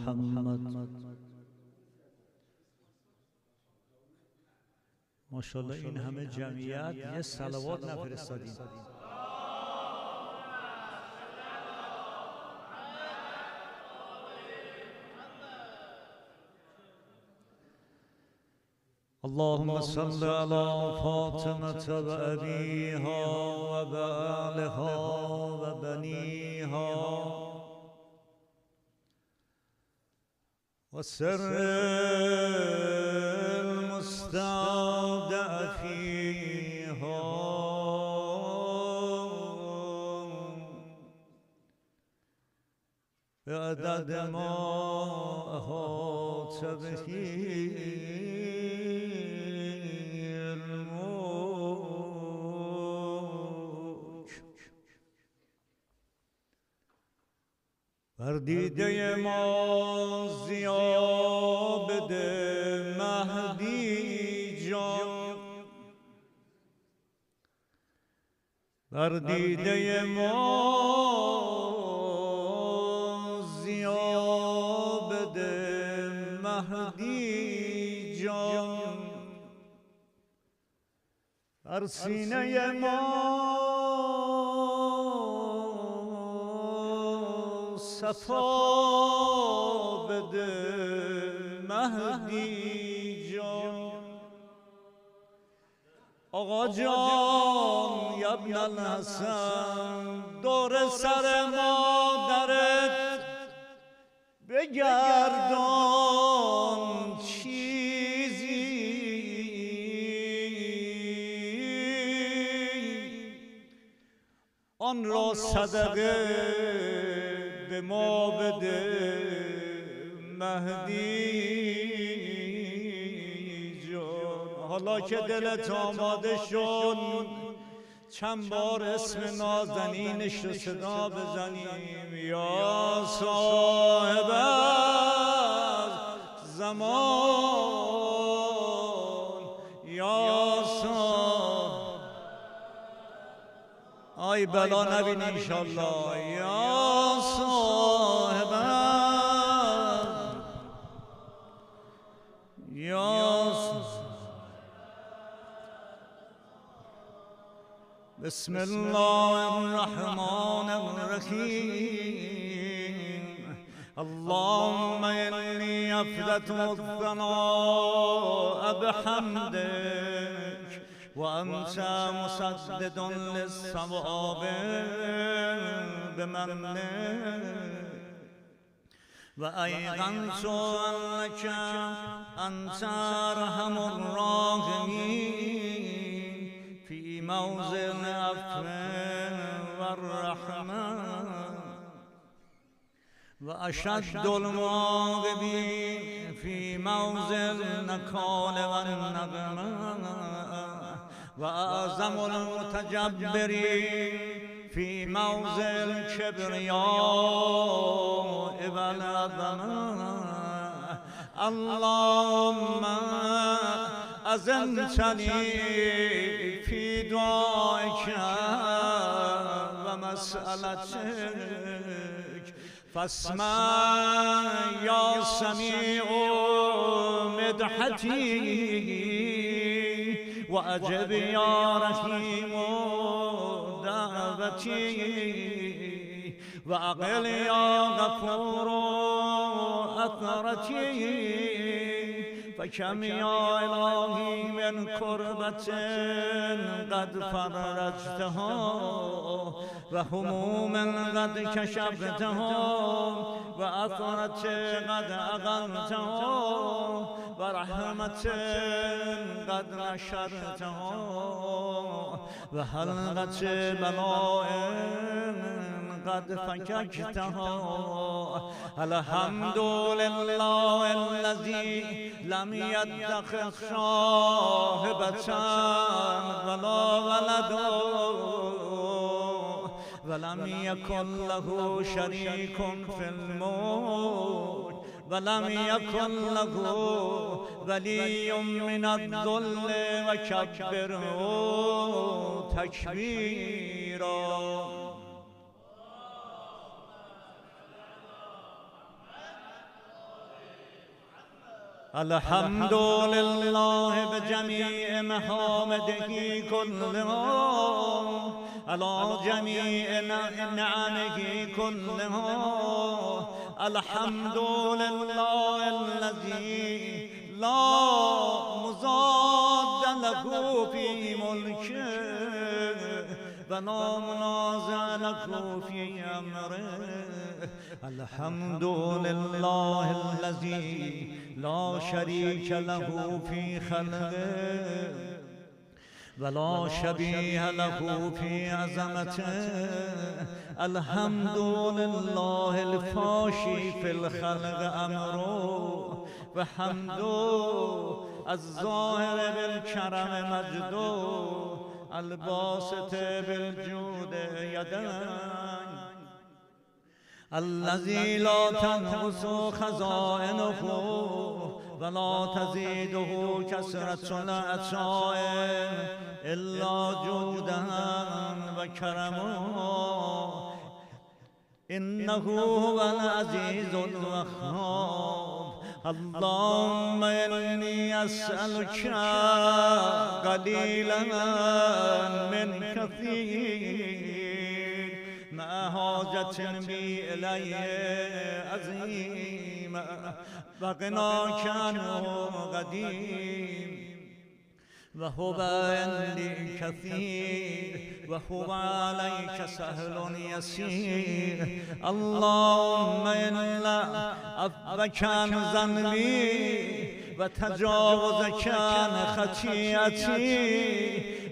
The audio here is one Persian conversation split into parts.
محمد. ماشاءالله این همه جمعیت یه صلوات نفرستادیم. اللهم صل على فاطمة وأبيها وبعلها وبنيها وسر المستودع فيها بعدد ما أحاط به بر دیده ما ضیا بده مهدی جان، بر دیده ما ضیا بده مهدی جان، بر سینه ما صفا بده مهدی جان. آقا جان یا ابن الحسن دور سر مادرت بگردان چیزی، آن را صدقه به ما بده مهدی جان. حالا که دلت آماده شد چند بار اسم نازنینش رو صدا بزنیم. یا صاحب زمان، یا صاحب آی بلا نبین انشالله. یا صاحب یا بسم الله الرحمن الرحیم. اللهم انی افتتح الثناء بحمدک وأنت مسدد للصواب بمنك، وأيقنت أنك أنت أرحم الراحمين في موضع العفو والرحمة، وأشد المعاقبين في موضع النكال والنقمة، وأعظم المتجبرين في موضع الكبرياء والعظمة. اللهم أذنتني في دعائك ومسألتك، فاسمع يا سميع مدحتي وأجب يا رحيم دعوتي، وأقل يا غفور أثرتي. فكم يا إلهي من كربة قد فرجتها وهموم قد كشفتها وأثرة قد أغنتها ورحمة قد نشرتها وحلقة بلاء قد فككتها. الحمد لله الذي لم يتخذ صاحبة ولا ولدا ولم يكن له شريك في الملك ولم يكن له ولي من الذل وكبره تكبيرا. الحمد لله بجميع محامده كلها على جميع نعمه كلها. الحمد لله الذي لا مضاد له في ملكه ولا منازع له في امره. الحمد لله الذي لا شريك له في خلقه ولا شبيه له في عظمته. الحمد لله الفاشي في الخلق امره وحمد الظاهر بالكرم مجده الباسط بالجود يدين. الذي لا تنقص خزائنه ولا تزيده كثرة العطاء إلا جودا وكرما. إنه هو العزيز الوهاب. اللهم إني أسألك قليلا من كثير مع حاجة بي إليه عظيمة وغناك عنه قديم. وهو عندي كثير وهو عليك سهل يسير. اللهم إلا عفوك عن ذنبي وتجاوزك عن خطيئتي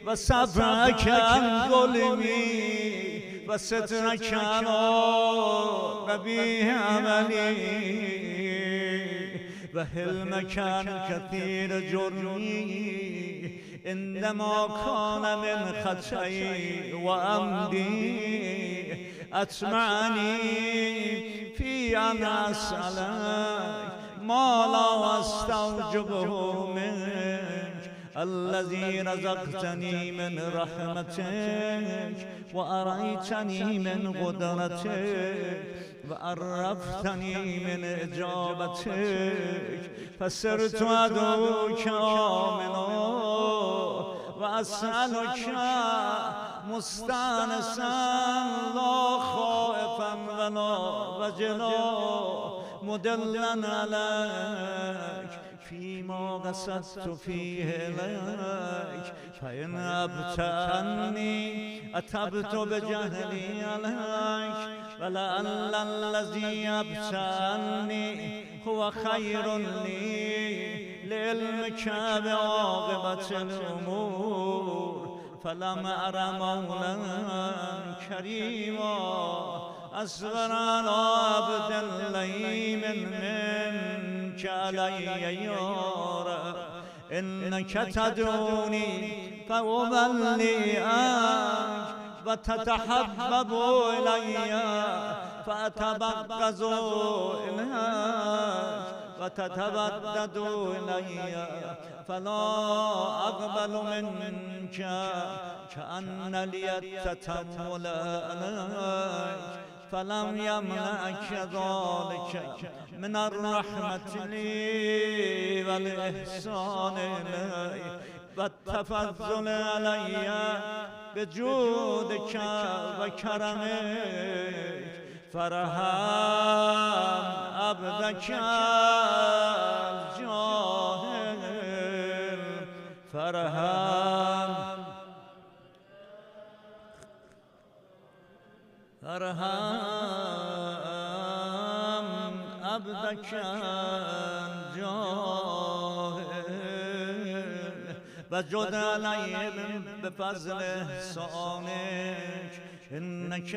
وصبرك عن ظلمي وسترك على قبيح عملي وحلمك عن كثير جرمي عندما كان من خطئي وعمدي. أطمعني في أن أسألك ما لا أستوجبه منك. الذي رزقتني من رحمتك وأريتني من قدرتك وعرفتني من إجابتك فصرت أدعوك آمنا وأسألك مستانسا لا خائفا ولا وجلا مدلا عليك فيما قصدت فيه إليك. فإن أبت عني أتبت بجهلي عليك ولعل الذي أبت عني هو خير لي لعلمك بعاقبة الأمور. فلم أر مولا كريما أصبر على عبد اللئيم منك علي يا رب. إنك تدعوني فأولي عنك وتتحبب إلي فأتبغض إليك وتتودد إلي فلا أقبل منك كأن لي التتمل عليك. فلم يمنعك ذلك من الرحمة لي والإحسان إلي والتفضل علي بجودك وكرمك. فرحم عبدك الجاهل فرحم عبدك الجاهل وجد عليهم بفضل إحسانك. إنك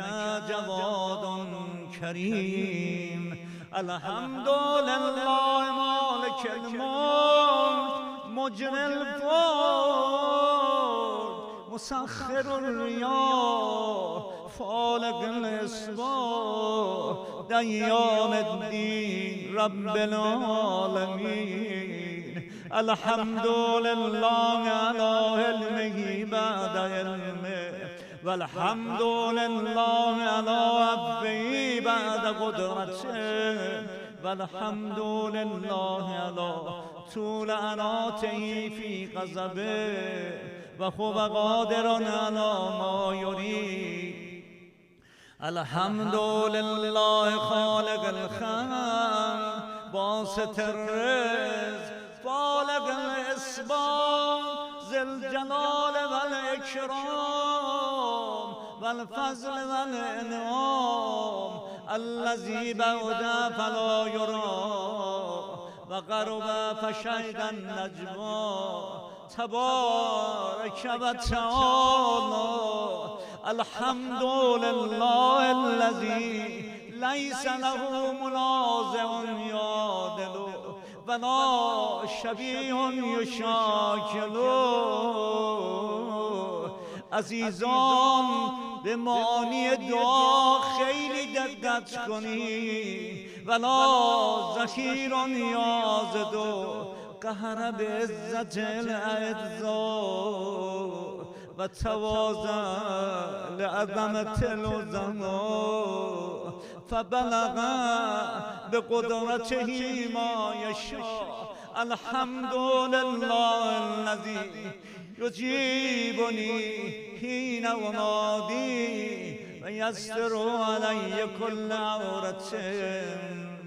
جواد كريم. الحمد لله مالك الملك مجري الفلك مسخر الرياح فالق الإصباح ديان الدين رب العالمين. الحمد لله على علمه بعد علمه والحمد لله على عفوه بعد قدرته والحمد لله على طول عناته في غضبه وهو قادر على ما يريد. الحمد لله خالق الخلق باسط الرزق فالق الاسباب ذي الجلال والاكرام والفضل والانعام الذي بعد فلا يرى وقرب فشهد النجوى تبارك وتعالى. الحمد لله الذي ليس له منازع يعدل ولا شبیه یشاکله. عزیزان به معانی دعا خیلی دقت کنید. ولا ذخیر یازد قهر به عزت الاعزا و تواضع لعظمت العظما فبلغ بقدرته ما يشاء. الحمد لله الذي يجيبني حين أنادي ويستر علي كل عورة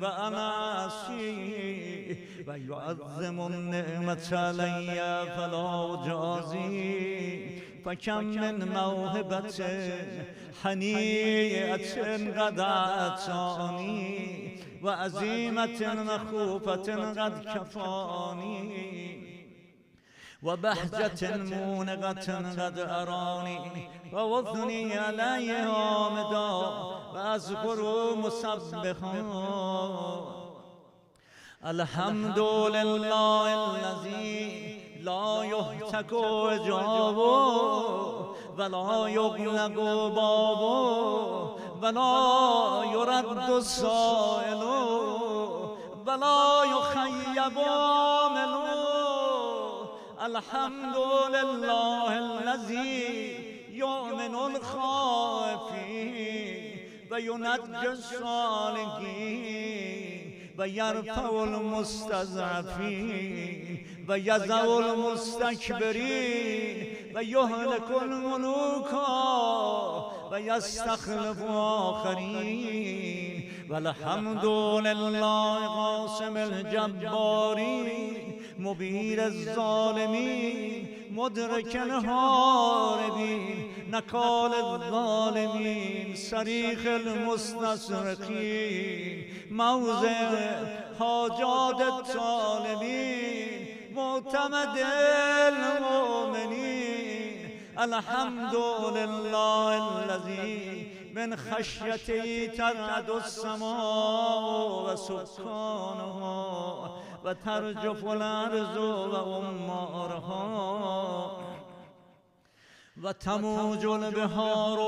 وأنا عاصي ويعظم النعمة علي فلا أجازي. فكم من موهبة حنيئة قد أعطاني وعزيمة مخوفة قد كفاني وبهجة مونغة قد أراني ووثني علي حامدا وأذكر مسبحا. الحمد لله الذي لا يهتك حجابه ولا يغلق بابه ولا يرد السائل ولا يخيب عامله. الحمد لله الذي يؤمن الخائفين وينجي الصالحين ويرفع المستضعفين ويذع المستكبرين ويهلك الملوك ويستخلف آخرين. والحمد لله قاسم الجبارين مبير الظالمين مدرك الهاربين نكال الظالمين صريخ المستصرخين موضع حاجات الطالبين معتمد المؤمنين. الحمد لله الذي من خشيته ترعد السماء وسكانها وترجف الأرض وأمارها وتموج البحار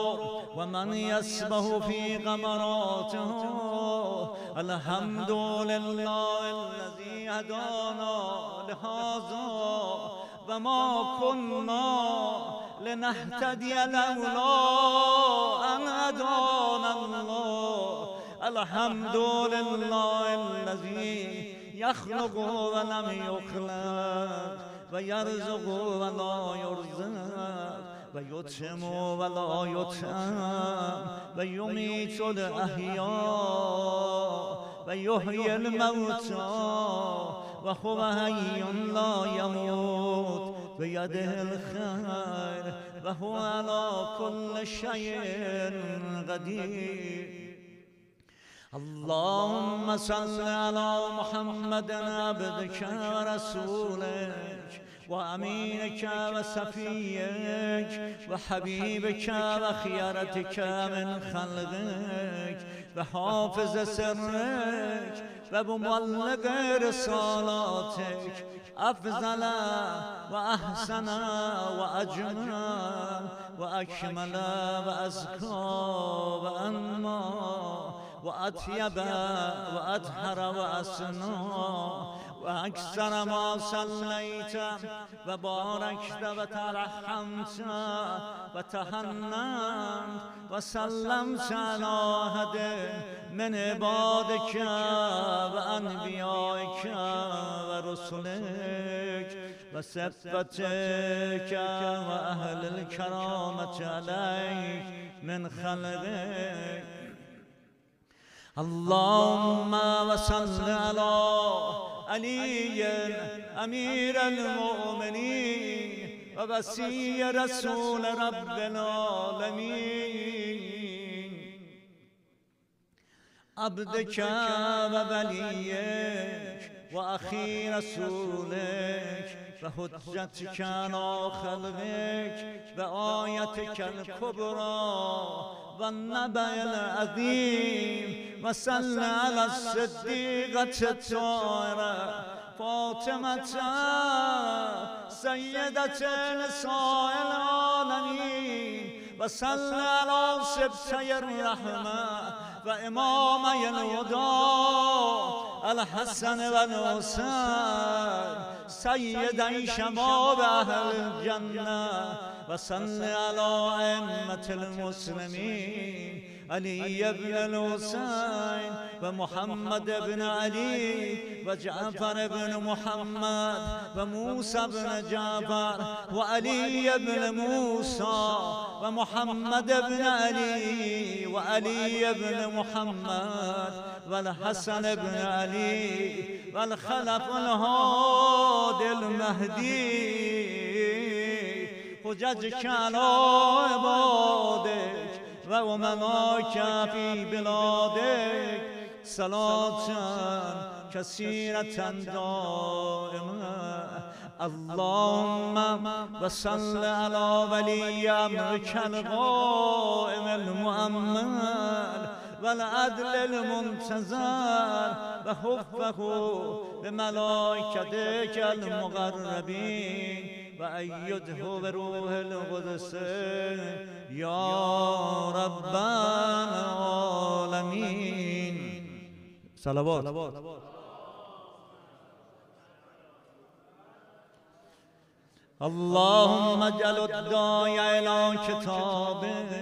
ومن يسبح في غمراتها. الحمد لله الذي هدانا لهذا وما كنا لنهتدي لولا أن هدانا الله. الحمد لله الذي يخلق ولم يخلق ويرزق ولا يرزق ويطعم ولا يطعم ويميت الأحياء ويحيي الموتى وهو حي لا يموت بيده الخير وهو على كل شيء قدير. اللهم صل على محمد عبدك ورسولك وأمينك وصفيك وحبيبك وخيرتك من خلقك وحافظ سرك ومبلغ رسالاتك أفضل وأحسن وأجمل وأكمل وأزكى وأنمى وأطيب وأطهر وأسنى وأكثر ما صليت وباركت وترحمت وتحننت وسلمت على أحد من عبادك وأنبيائك ورسلك وصفتك وأهل الكرامة عليك من خلقك. اللهم وصل على علي أمير المؤمنين ووصي رسول رب العالمين عبدك ووليك وأخي رسولك وحجتك على خلقك وآيتك الكبرى والنبأ العظيم وصل على الصديقة الطاهرة فاطمة سيدة نساء العالمين وصل على سبتي الرحمة وإمامي الهدى الحسن والحسين سيدي شباب أهل الجنة وصل على أئمة المسلمين علي بن الحسين ومحمد بن علي وجعفر بن محمد وموسى بن جعفر وعلي بن موسى ومحمد بن علي وعلي بن محمد والحسن بن علي والخلف الهادي المهدي حججك على عبادك وأمناك في بلادك صلاة كثيرة دائمة. اللهم وصل على ولي أمرك القائم المؤمل والعدل المنتظر وحفه بملائكتك المقربين وأيده بروح القدس يا رب العالمين. صلوات. اللهم اجعل الداعي إلى كتابك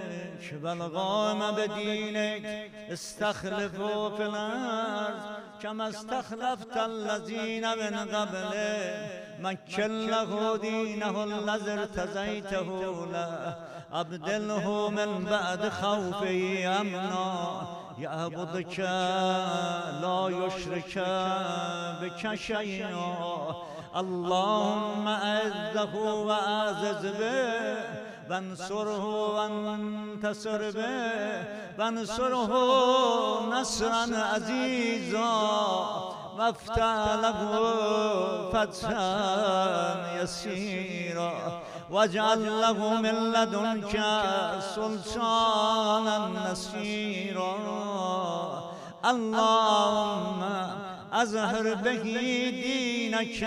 والقائم بدينك استخلفوا في الأرض كما استخلفت الذين من قبله مكن له دينه الذي ارتضيته له أبدله من بعد خوفه أمنا يعبدك لا يشرك بك شيئا. اللهم أعزه وأعزز به وانصره وانتصر به وانصره نصرا عزيزا وافتح له فتحا يسيرا واجعل له من لدنك سلطانا نصيرا. اللهم أظهر به دينك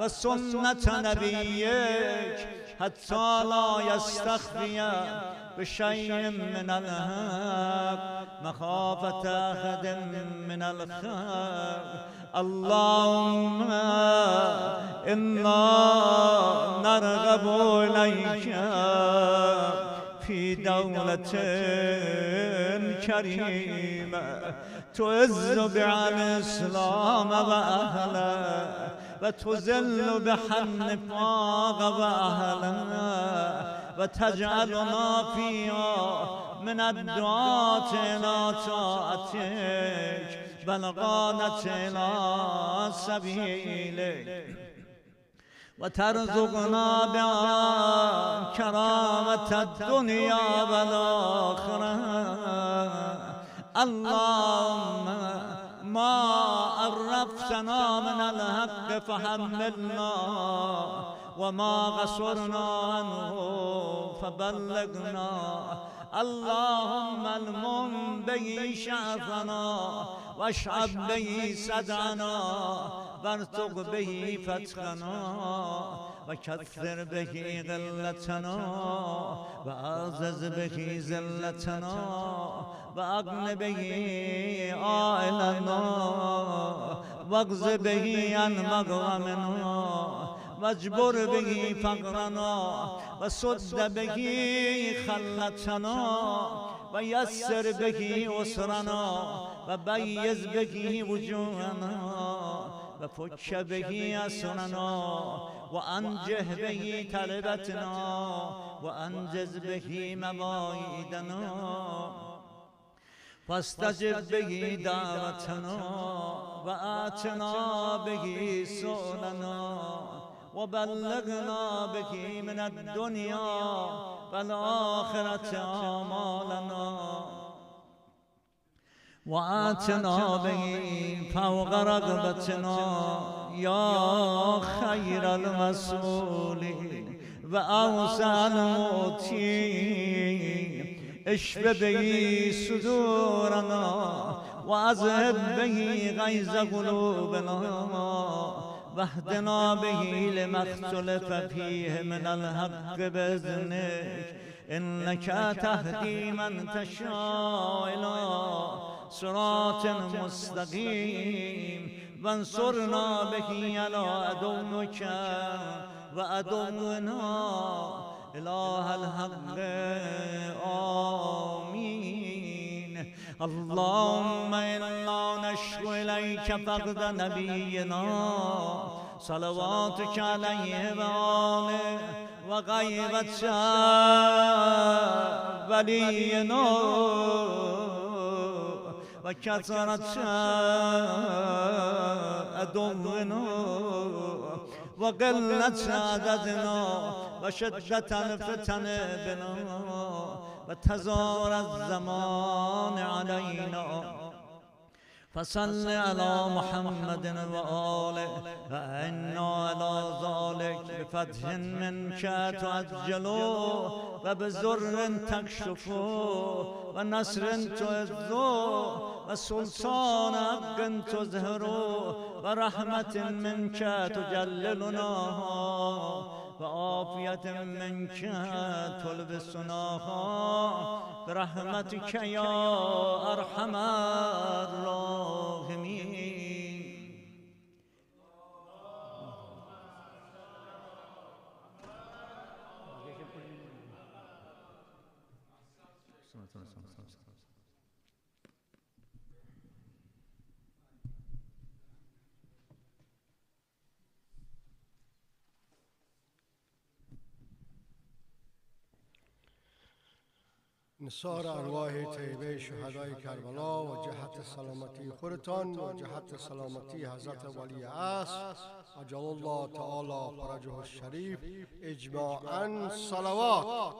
وسنة نبيك حتى لا يستخفي بشيء من الحق مخافة أحد من الخلق. اللهم إنا نرغب إليك في دولة كريمة تعز بها الإسلام وأهله وتذل بها النفاق وأهله وتجعلنا فيها من الدعاة إلى طاعتك والغادة إلى سبيلك وترزقنا بها كرامة الدنيا والآخرة. اللهم ما عرفتنا من الحق فحملنا وما قصرنا عنه فبلغنا. اللهم المم به شعفنا واشعب به صدعنا وارتق به فتحنا وكثر به غلتنا وأعزز به ذلتنا وأغن به عائلنا واغز به عن مغرمنا واجبر به فقرنا وسد به خلتنا ويسر به أسرنا وبيز به وجوهنا وفك به أسرنا وأنجه به طلبتنا وأنجز به مواعيدنا واستجب به دعوتنا وآتنا به سؤلنا وبلغنا به من الدنيا والآخرة آمالنا وآتنا به فوق رغبتنا يا خير المسؤولين وأوسع المؤتين اشف به صدورنا وأذهب به غيظ قلوبنا واهدنا به لما اختلف فيه من الحق بإذنك إنك تهدي من تشاء إلى صراط مستقيم وانصرنا به على عدوك وعدونا إله الحق آمين اللهم إنا نشكو إليك فقد نبينا صلواتك عليه وآله وغيبة ولينا وكثرة عدونا وقلة عددنا وشدة الفتن بنا وتزار الزمان علينا فصل على محمد وآله وإنا على ذلك بفتح منك تعجلوا وبزر تكشفوا ونصر تعزوا وسلطان حق تظهروا ورحمة منك تجللنا وعافية منك تلبسناها برحمتك يا أرحم الراحمين. نثار ارواح طیبه شهدای کربلا و جهت سلامتی خودتان و جهت سلامتی حضرت ولی عصر عجل الله تعالی فرجه الشریف اجماعاً صلوات.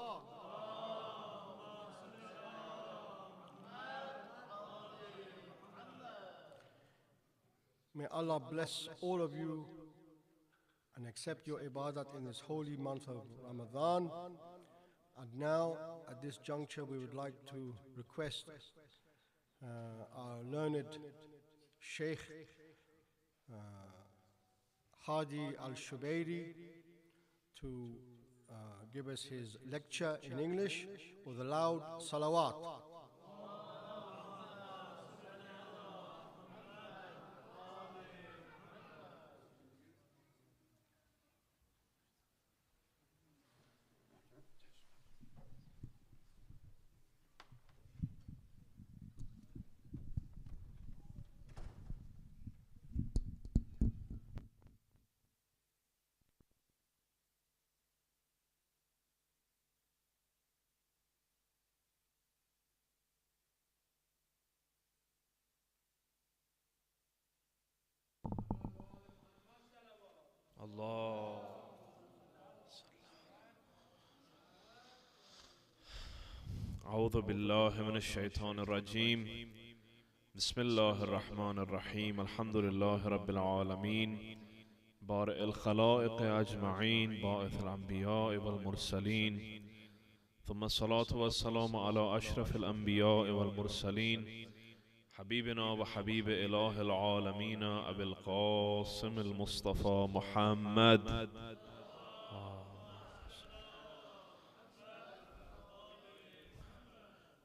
May Allah bless all of you and accept your ibadat in this holy month of Ramadan. And now, at this juncture, we would like to request our learned Sheikh Hadi al-Shubairi to give us his lecture in English with a loud salawat. الله أعوذ بالله من الشيطان الرجيم بسم الله الرحمن الرحيم الحمد لله رب العالمين بارئ الخلائق أجمعين باعث الأنبياء والمرسلين ثم الصلاة والسلام على أشرف الأنبياء والمرسلين حبيبنا وحبيب إله العالمين أبي القاسم المصطفى محمد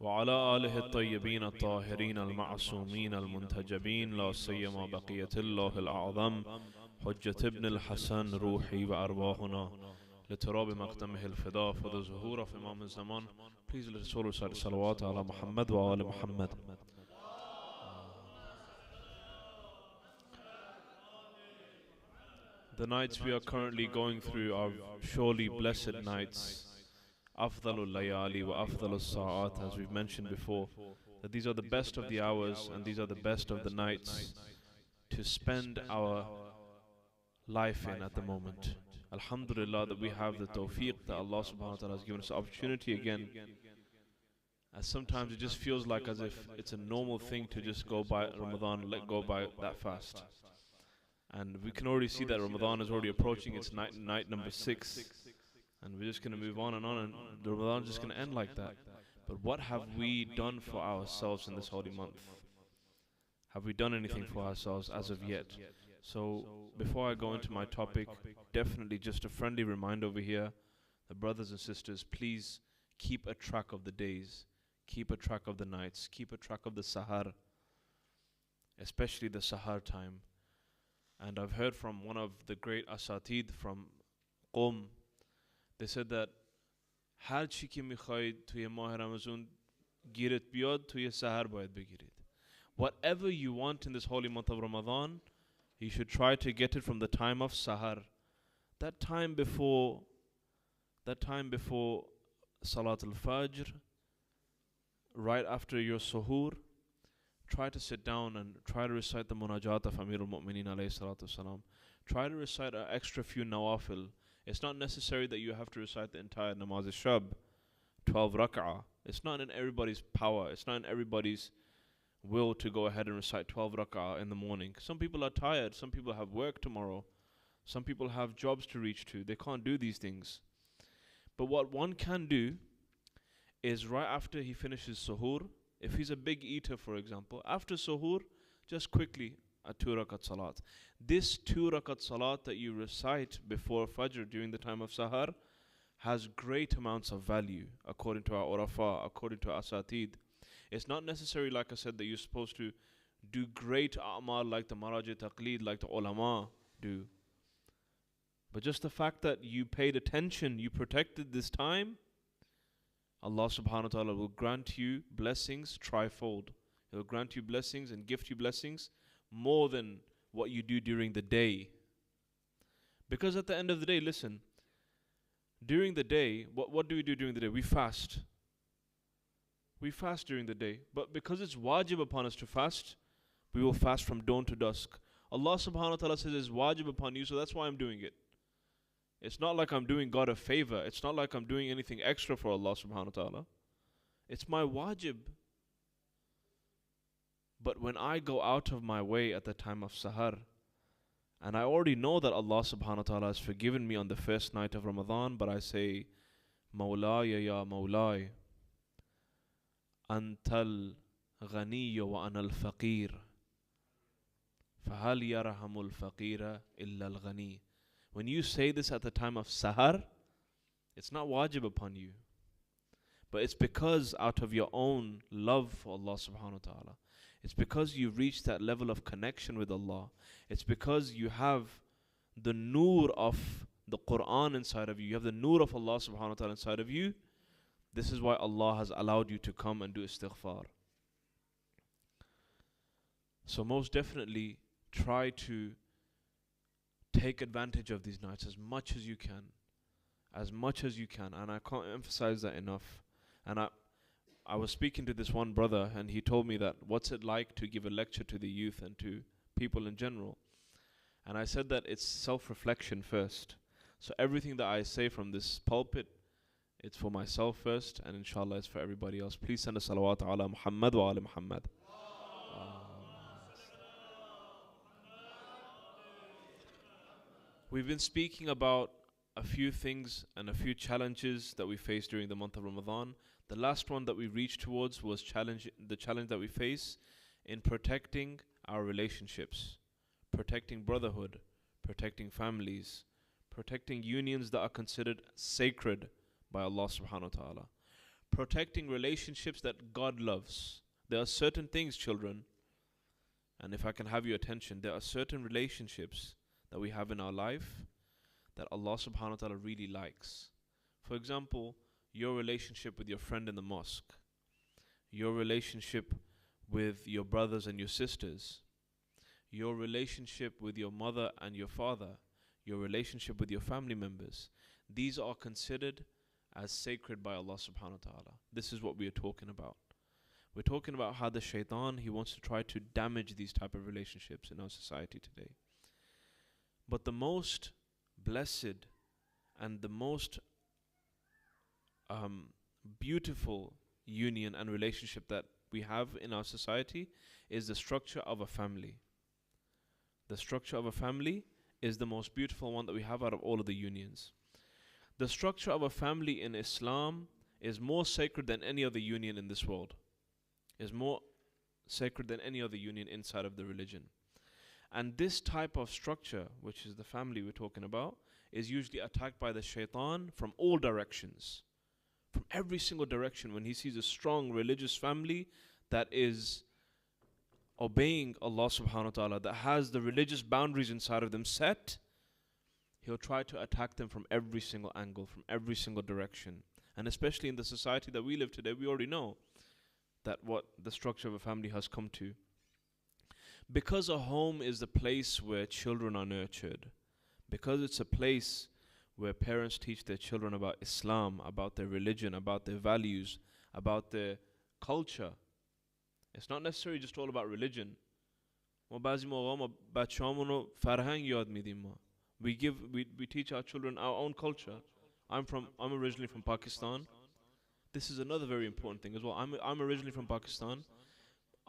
وعلى آله الطيبين الطاهرين المعصومين المنتجبين لا سيما بقية الله الأعظم حجة ابن الحسن روحي وأرواحنا لتراب مقدمه الفداء for the zuhur of Imam al-Zaman. Please let us all recite salawat ala Muhammad wa ala Muhammad. The nights we are currently going through are surely blessed nights. Afdalul layali wa afdalul sa'at, as we've mentioned before, that these are the best of the hours and these are the best of the nights to spend our life in at the moment. Alhamdulillah that we have the tawfiq that Allah subhanahu wa ta'ala has given us the opportunity again. As sometimes it just feels like as if it's a normal thing to just go by Ramadan, let go by that fast. And we can already see that Ramadan is already approaching its night number 6. And we're just going to move on, and the Ramadan is just going to end like that. But what have we done for ourselves in this holy month? Have we done anything for ourselves as of yet? So before I go into my topic, definitely just a friendly reminder over here, the brothers and sisters, please keep a track of the days, keep a track of the nights, keep a track of the sahar, especially the sahar time. And I've heard from one of the great asatid from Qom. They said that هر چی که میخواید توی ماه رمضان گیرت بیاد توی سحر باید بگیرید. Whatever you want in this holy month of Ramadan, you should try to get it from the time of sahar. That time before Salat al-Fajr, right after your suhoor, try to sit down and try to recite the munajat of Amir al-Mu'mineen alayhi salatu wasalam. Try to recite an extra few nawafil. It's not necessary that you have to recite the entire namaz al-shab, 12 rak'ah. It's not in everybody's power. It's not in everybody's will to go ahead and recite 12 rak'ah in the morning. Some people are tired. Some people have work tomorrow. Some people have jobs to reach to. They can't do these things. But what one can do is right after he finishes suhoor, if he's a big eater, for example, after suhoor, just quickly a 2 rakat salat. This 2 rakat salat that you recite before Fajr during the time of Sahar has great amounts of value according to our urafa, according to our asatid. It's not necessary, like I said, that you're supposed to do great a'mal like the maraj taqleed, like the ulama do. But just the fact that you paid attention, you protected this time, Allah subhanahu wa ta'ala will grant you blessings trifold. He will grant you blessings and gift you blessings more than what you do during the day. Because at the end of the day, listen, during the day, what do we do during the day? We fast. We fast during the day. But because it's wajib upon us to fast, we will fast from dawn to dusk. Allah subhanahu wa ta'ala says it's wajib upon you, so that's why I'm doing it. It's not like I'm doing God a favor. It's not like I'm doing anything extra for Allah subhanahu wa ta'ala. It's my wajib. But when I go out of my way at the time of Sahar, and I already know that Allah subhanahu wa ta'ala has forgiven me on the first night of Ramadan, but I say, Mawlaya ya Mawlay, Antal Ghaniya wa Anal Faqir, Fahal yarhamul Faqira illa al Ghani. When you say this at the time of Sahar, it's not wajib upon you. But it's because out of your own love for Allah subhanahu wa ta'ala. It's because you've reached that level of connection with Allah. It's because you have the nur of the Quran inside of you. You have the nur of Allah subhanahu wa ta'ala inside of you. This is why Allah has allowed you to come and do istighfar. So most definitely try to take advantage of these nights as much as you can. As much as you can. And I can't emphasize that enough. And I was speaking to this one brother, and he told me that what's it like to give a lecture to the youth and to people in general. And I said that it's self-reflection first. So everything that I say from this pulpit, it's for myself first, and inshallah it's for everybody else. Please send a salawat ala Muhammad wa ala Muhammad. We've been speaking about a few things and a few challenges that we face during the month of Ramadan. The last one that we reached towards was the challenge that we face in protecting our relationships, protecting brotherhood, protecting families, protecting unions that are considered sacred by Allah subhanahu wa ta'ala, protecting relationships that God loves. There are certain things, children, and if I can have your attention, there are certain relationships that we have in our life that Allah subhanahu wa ta'ala really likes. For example, your relationship with your friend in the mosque, your relationship with your brothers and your sisters, your relationship with your mother and your father, your relationship with your family members. These are considered as sacred by Allah subhanahu wa ta'ala. This is what we are talking about. We're talking about how the shaitan, he wants to try to damage these type of relationships in our society today. But the most blessed and the most beautiful union and relationship that we have in our society is the structure of a family. The structure of a family is the most beautiful one that we have out of all of the unions. The structure of a family in Islam is more sacred than any other union in this world. Is more sacred than any other union inside of the religion. And this type of structure, which is the family we're talking about, is usually attacked by the shaitan from all directions. From every single direction. When he sees a strong religious family that is obeying Allah subhanahu wa ta'ala, that has the religious boundaries inside of them set, he'll try to attack them from every single angle, from every single direction. And especially in the society that we live today, we already know that what the structure of a family has come to. Because a home is the place where children are nurtured, because it's a place where parents teach their children about Islam, about their religion, about their values, about their culture. It's not necessarily just all about religion. We teach our children our own culture. I'm originally from Pakistan. This is another very important thing as well. I'm originally from Pakistan,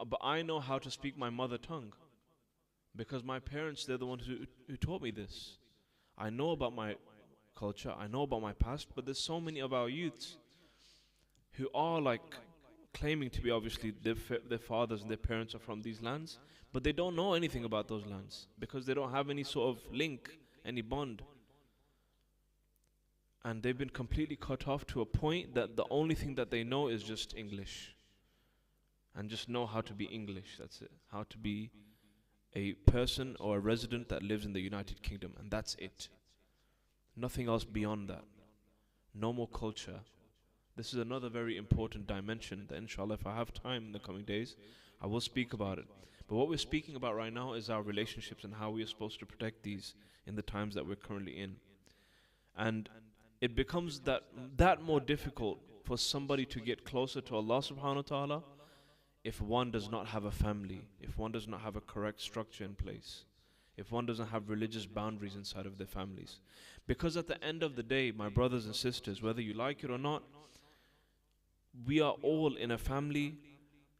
but I know how to speak my mother tongue because my parents, they're the ones who taught me this. I know about my culture, I know about my past, but there's so many of our youths who are like claiming to be, obviously their fathers and their parents are from these lands, but they don't know anything about those lands because they don't have any sort of link, any bond. And they've been completely cut off to a point that the only thing that they know is just English. And just know how to be English, that's it. How to be a person or a resident that lives in the United Kingdom, and that's it. Nothing else beyond that. No more culture. This is another very important dimension that inshallah, if I have time in the coming days, I will speak about it. But what we're speaking about right now is our relationships and how we are supposed to protect these in the times that we're currently in. And it becomes that more difficult for somebody to get closer to Allah subhanahu wa ta'ala if one does not have a family, if one does not have a correct structure in place, if one doesn't have religious boundaries inside of their families. Because at the end of the day, my brothers and sisters, whether you like it or not, we are all in a family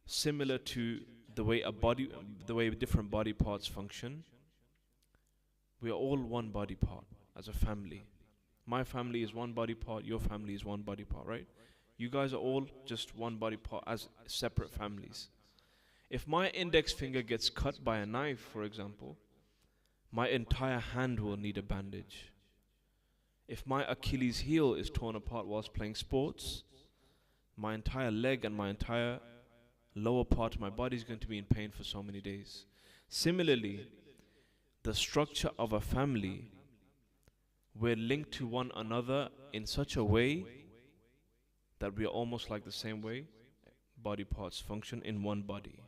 similar to the way different body parts function. We are all one body part as a family. My family is one body part, your family is one body part, right? You guys are all just one body part as separate families. If my index finger gets cut by a knife, for example, my entire hand will need a bandage. If my Achilles heel is torn apart whilst playing sports, my entire leg and my entire lower part of my body is going to be in pain for so many days. Similarly, the structure of a family, we're linked to one another in such a way that we are almost like the same way body parts function in one body.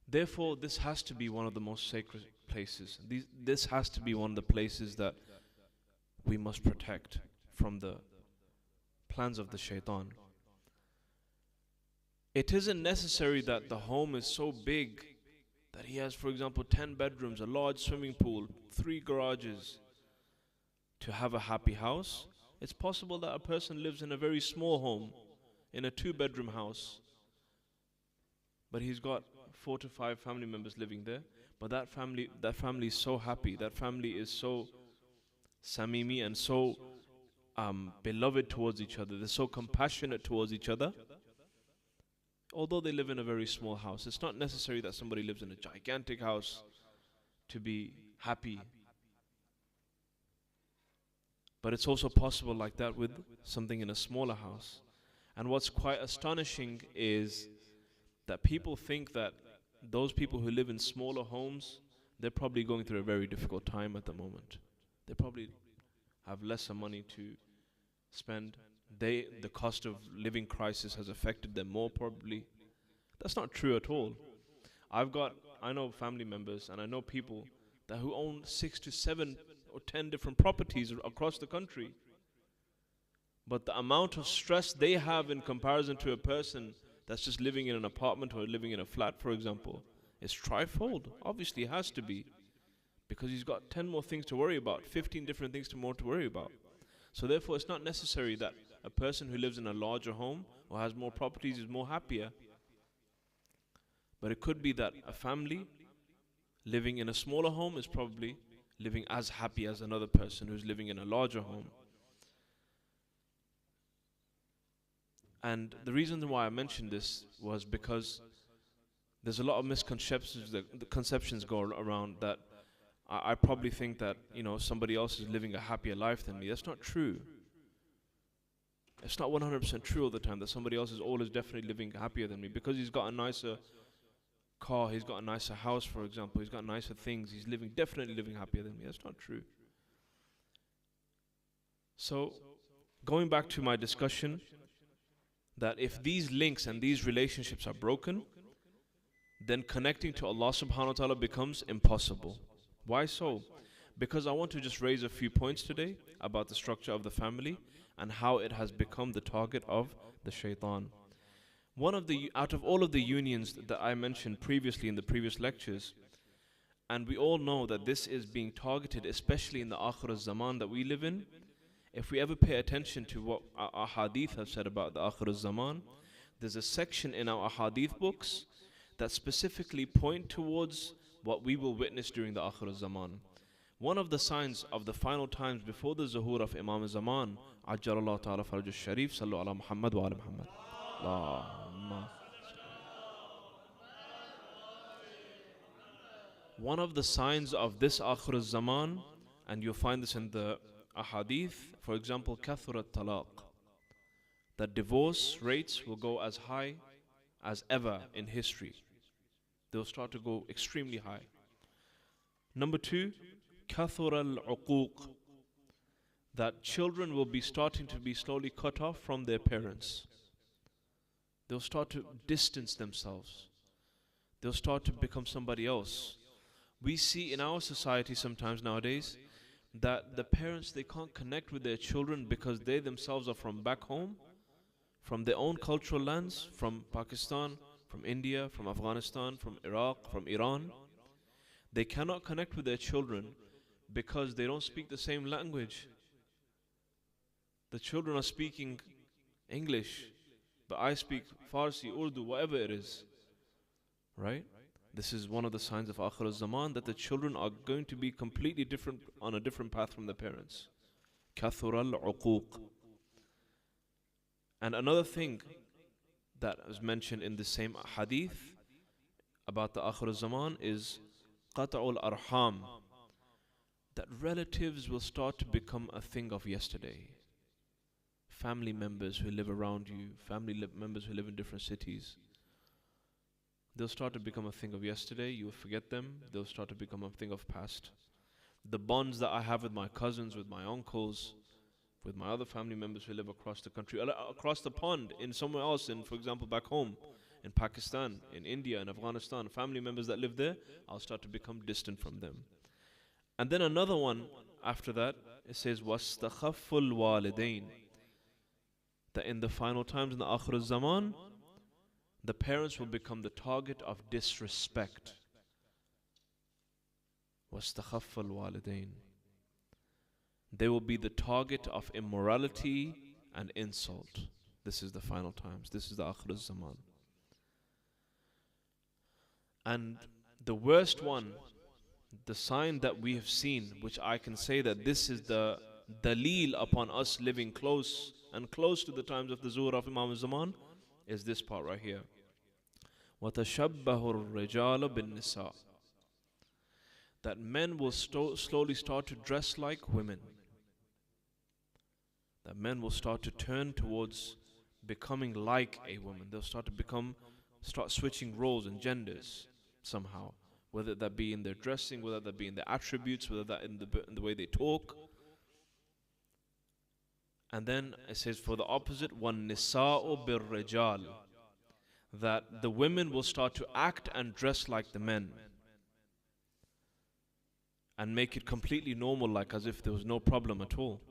Therefore, this has to be one of the most sacred places. This has to be one of the places that we must protect from the plans of the shaitan. It isn't necessary that the home is so big that he has, for example, 10 bedrooms, a large swimming pool, 3 garages to have a happy house. It's possible that a person lives in a very small home, in a 2-bedroom house, but he's got 4 to 5 family members living there. But that family is so happy, that family is so samimi and so beloved towards each other. They're so compassionate towards each other. Although they live in a very small house, it's not necessary that somebody lives in a gigantic house to be happy. But it's also possible like that with something in a smaller house. And what's quite astonishing is that people think that those people who live in smaller homes, they're probably going through a very difficult time at the moment. They probably have lesser money to spend. The cost of living crisis has affected them more probably. That's not true at all. I know family members and I know people who own 6 to 7 or 10 different properties across the country. But the amount of stress they have in comparison to a person that's just living in an apartment or living in a flat, for example, is trifold. Obviously, it has to be. Because he's got 10 more things to worry about, 15 different things more to worry about. So therefore, it's not necessary that a person who lives in a larger home or has more properties is more happier. But it could be that a family living in a smaller home is probably living as happy as another person who's living in a larger home. And the reason why I mentioned this was because there's a lot of misconceptions that the conceptions go around that I probably think that, somebody else is living a happier life than me. That's not true. It's not 100% true all the time that somebody else is always definitely living happier than me because he's got a nicer car, he's got a nicer house, for example, he's got nicer things, he's definitely living happier than me. That's not true. So, going back to my discussion, that if these links and these relationships are broken, then connecting to Allah subhanahu wa ta'ala becomes impossible. Why so? Because I want to just raise a few points today about the structure of the family and how it has become the target of the shaitan. Out of all of the unions that I mentioned previously in the previous lectures, and we all know that this is being targeted, especially in the Akhir al-Zaman that we live in. If we ever pay attention to what our hadith have said about the Akhir al-Zaman, there's a section in our hadith books that specifically point towards what we will witness during the Akhir al-Zaman. One of the signs of the final times before the zuhur of Imam al-Zaman, Ajjalallahu ta'ala faraj al-Sharif, sallu ala Muhammad wa ala Muhammad. Allahumma. One of the signs of this Akhir al-Zaman, and you'll find this in the ahadith, for example, kathurat talaq, that divorce rates will go as high as ever in history. They'll start to go extremely high. Number 2, kathur al-uquq, that children will be starting to be slowly cut off from their parents. They'll start to distance themselves. They'll start to become somebody else. We see in our society sometimes nowadays that the parents, they can't connect with their children because they themselves are from back home, from their own cultural lands, from Pakistan, from India, from Afghanistan, from Iraq, from Iran. They cannot connect with their children because they don't speak the same language. The children are speaking English, but I speak Farsi, Urdu, whatever it is. Right? This is one of the signs of Akhir al-Zaman, that the children are going to be completely different, on a different path from their parents. Kathur al-uquq. And another thing that is mentioned in the same hadith about the Akhir al-Zaman is qat'ul arham, that relatives will start to become a thing of yesterday. Family members who live around you, members who live in different cities, they'll start to become a thing of yesterday. You'll forget them. They'll start to become a thing of past. The bonds that I have with my cousins, with my uncles, with my other family members who live across the country, across the pond, in somewhere else, for example, back home, in Pakistan, in India, in Afghanistan, family members that live there, I'll start to become distant from them. And then another one after that, it says, وَاسْتَخَفُّ الْوَالِدَيْنِ, that in the final times, in the Akhir al-Zaman, the parents will become the target of disrespect. وَاسْتَخَفَّ الْوَالِدَيْنِ, they will be the target of immorality and insult. This is the final times. This is the Akhir al-Zaman. And the worst one, the sign that we have seen, which I can say that this is the daleel upon us living close to the times of the zuhur of Imam al-Zaman, is this part right here. وَتَشَبَّهُ الرِّجَالَ بِالنِّسَاءِ, that men will slowly start to dress like women. that men will start to turn towards becoming like a woman. They'll start switching roles and genders somehow, whether that be in their dressing, whether that be in their attributes, whether that in the way they talk. And then it says for the opposite, وَالنِّسَاءُ بِالرِّجَالِ, that the women will start to act and dress like the men and make it completely normal, like as if there was no problem at all.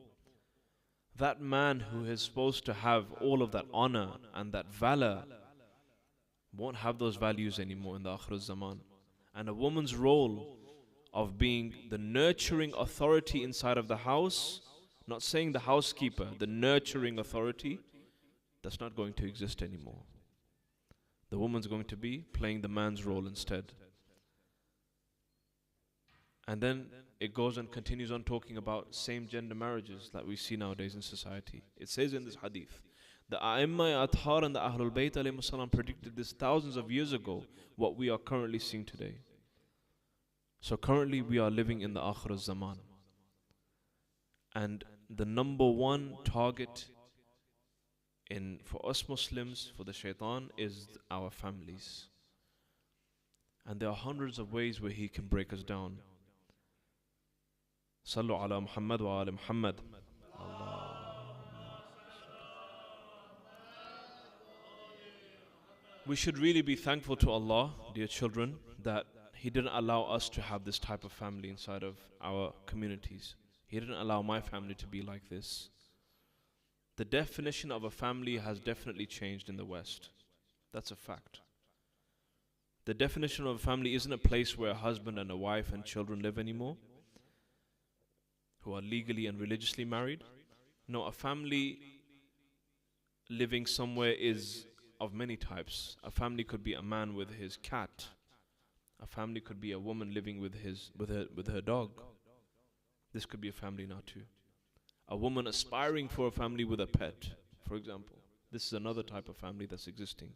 That man who is supposed to have all of that honor and that valor won't have those values anymore in the Akhir Zaman. And a woman's role of being the nurturing authority inside of the house, not saying the housekeeper, the nurturing authority, that's not going to exist anymore. The woman's going to be playing the man's role instead. And then it goes and continues on talking about same-gender marriages that we see nowadays in society. It says in this hadith, the A'imma Athar and the Ahlul Bayt alayhi salam predicted this thousands of years ago, what we are currently seeing today. So currently we are living in the Akhir Zaman. And the number one target for us Muslims, for the shaitan, is our families. And there are hundreds of ways where he can break us down. Sallu ala Muhammad wa ala Muhammad. We should really be thankful to Allah, dear children, that He didn't allow us to have this type of family inside of our communities. He didn't allow my family to be like this. The definition of a family has definitely changed in the West. That's a fact. The definition of a family isn't a place where a husband and a wife and children live anymore, who are legally and religiously married. No, a family living somewhere is of many types. A family could be a man with his cat. A family could be a woman living with her dog. This could be a family now too. A woman aspiring for a family with a pet, for example. This is another type of family that's existing.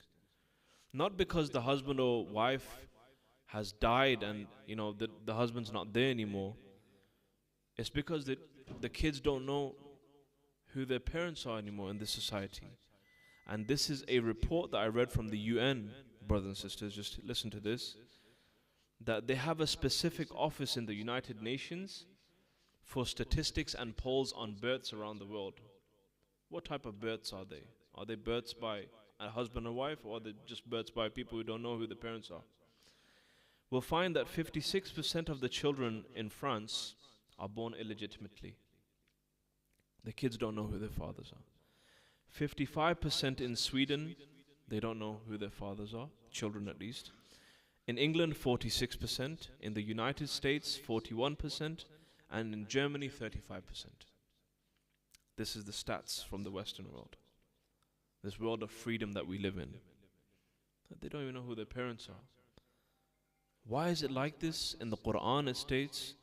Not because the husband or wife has died and the husband's not there anymore. It's because the kids don't know who their parents are anymore in this society. And this is a report that I read from the UN, brothers and sisters, just listen to this, that they have a specific office in the United Nations for statistics and polls on births around the world. What type of births are they? Are they births by a husband and wife, or are they just births by people who don't know who the parents are? We'll find that 56% of the children in France are born illegitimately. The kids don't know who their fathers are. 55% in Sweden, they don't know who their fathers are, children at least. In England, 46%. In the United States, 41%. And in Germany, 35%. This is the stats from the Western world. This world of freedom that we live in. They don't even know who their parents are. Why is it like this? In the Quran it states,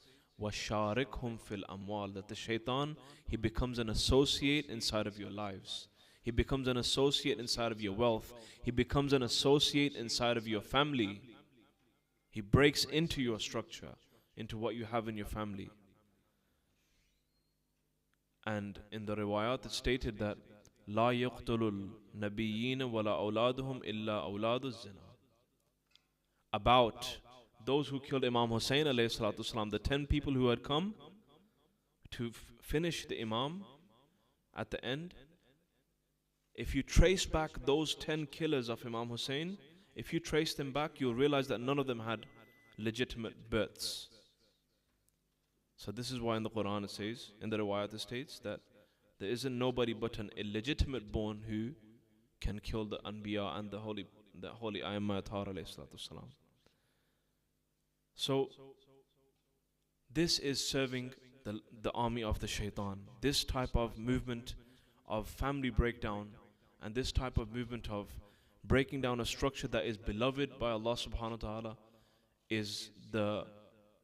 وَشَارِكْهُمْ فِي الْأَمْوَالِ, that the shaitan, he becomes an associate inside of your lives. He becomes an associate inside of your wealth. He becomes an associate inside of your family. He breaks into your structure, into what you have in your family. And in the riwayat it stated that لا يقتل النبيين ولا أولادهم إلا أولاد الزنا. About those who killed Imam Hussein alayhi salatu wasalam, the 10 people who had come to finish the Imam at the end. If you trace back those 10 killers of Imam Hussein, if you trace them back, you'll realize that none of them had legitimate births. So this is why in the Quran it says, in the riwayat it states that there isn't nobody but an illegitimate born who can kill the Anbiya and the holy Ayyamah Athar alayhi salatu wasalam. So this is serving the army of the shaitan. This type of movement of family breakdown and this type of movement of breaking down a structure that is beloved by Allah subhanahu wa ta'ala is the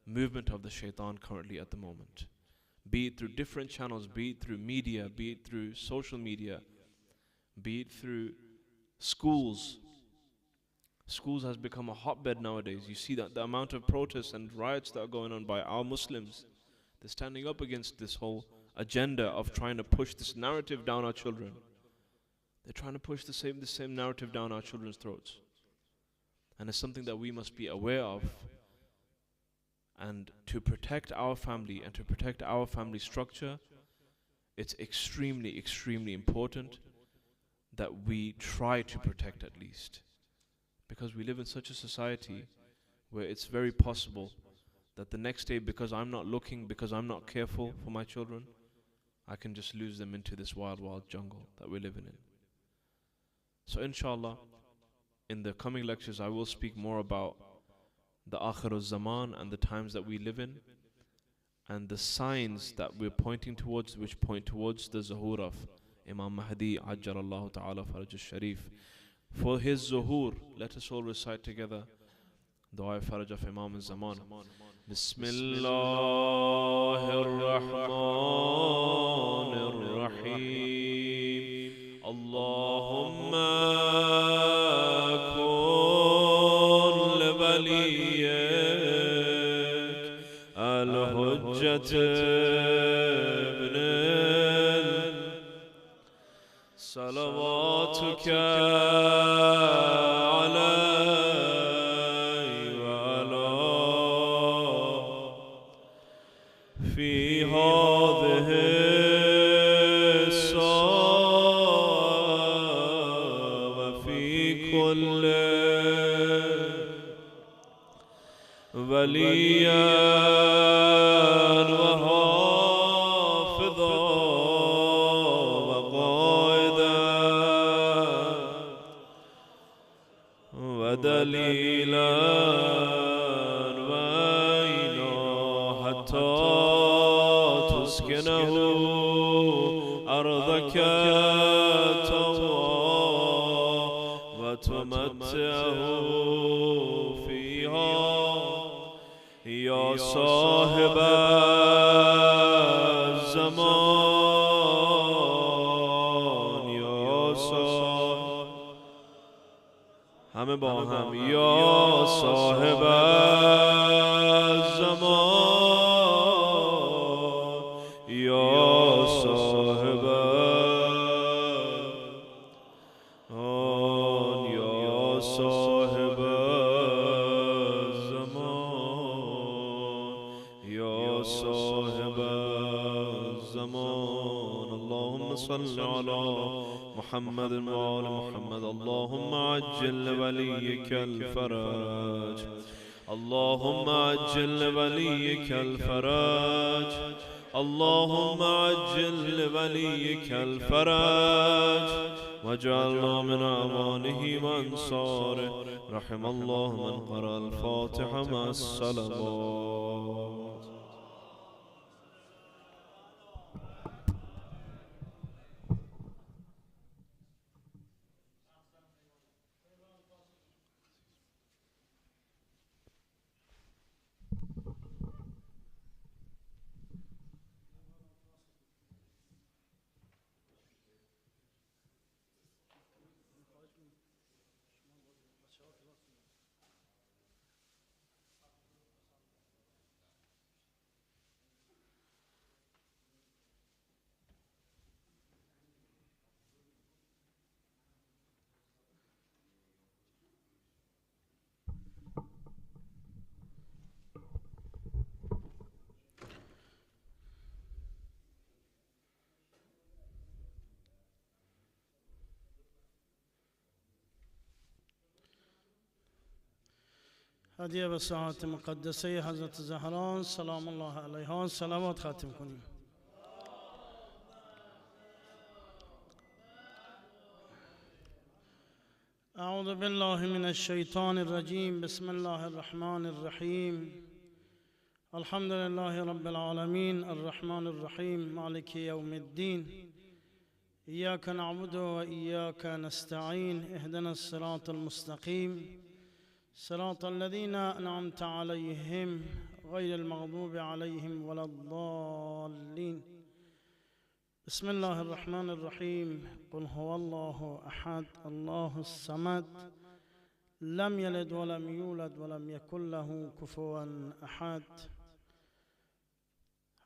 movement of the shaitan currently at the moment. Be it through different channels, be it through media, be it through social media, be it through schools. Schools has become a hotbed nowadays. You see that the amount of protests and riots that are going on by our Muslims, they're standing up against this whole agenda of trying to push this narrative down our children. They're trying to push the same narrative down our children's throats. And it's something that we must be aware of. And to protect our family and to protect our family structure, it's extremely, extremely important that we try to protect at least. Because we live in such a society where it's very possible that the next day, because I'm not looking, because I'm not careful for my children, I can just lose them into this wild, wild jungle that we're living in. So inshallah, in the coming lectures I will speak more about the Akhirul Zaman and the times that we live in, and the signs that we're pointing towards, which point towards the Zuhur of Imam Mahdi Ajjalallahu Ta'ala Faraj al-Sharif. For his Zuhur, let us all recite together Dua Faraj of Imam al-Zaman. Bismillahir-Rahmanir-Rahim. Allahumma kun li waliyik al-Hujjat ibn salawatuka alayhi wa ala fi hadhihi وليا وحافظا وقائدا ودليلا وعينا حتى تسكنه أرضك طوعا وتمتعه فيها يا صاحب الزمان يا صاحب همه با هم یا صاحب الزمان یا صاحب آن یا صاحب الزمان یا صاحب الزمان اللهم صل على محمد وآل محمد اللهم عجل لوليك الفرج اللهم عجل لوليك الفرج اللهم عجل لوليك الفرج واجعلنا من أعوانه وأنصاره رحم الله من قرأ الفاتحة مع الصلوات. هدیه به ساعت مقدسه حضرت زهرا سلام الله علیها صلوات ختم کنیم. اعوذ بالله من الشیطان الرجیم بسم الله الرحمن الرحیم الحمد لله رب العالمین الرحمن الرحیم مالک یوم الدین ایاک نعبد و ایاک نستعین اهدنا الصراط المستقیم صراط الذين أنعمت عليهم غير المغضوب عليهم ولا الضالين. بسم الله الرحمن الرحيم قل هو الله أحد الله الصمد لم يلد ولم يولد ولم يكن له كفوا أحد.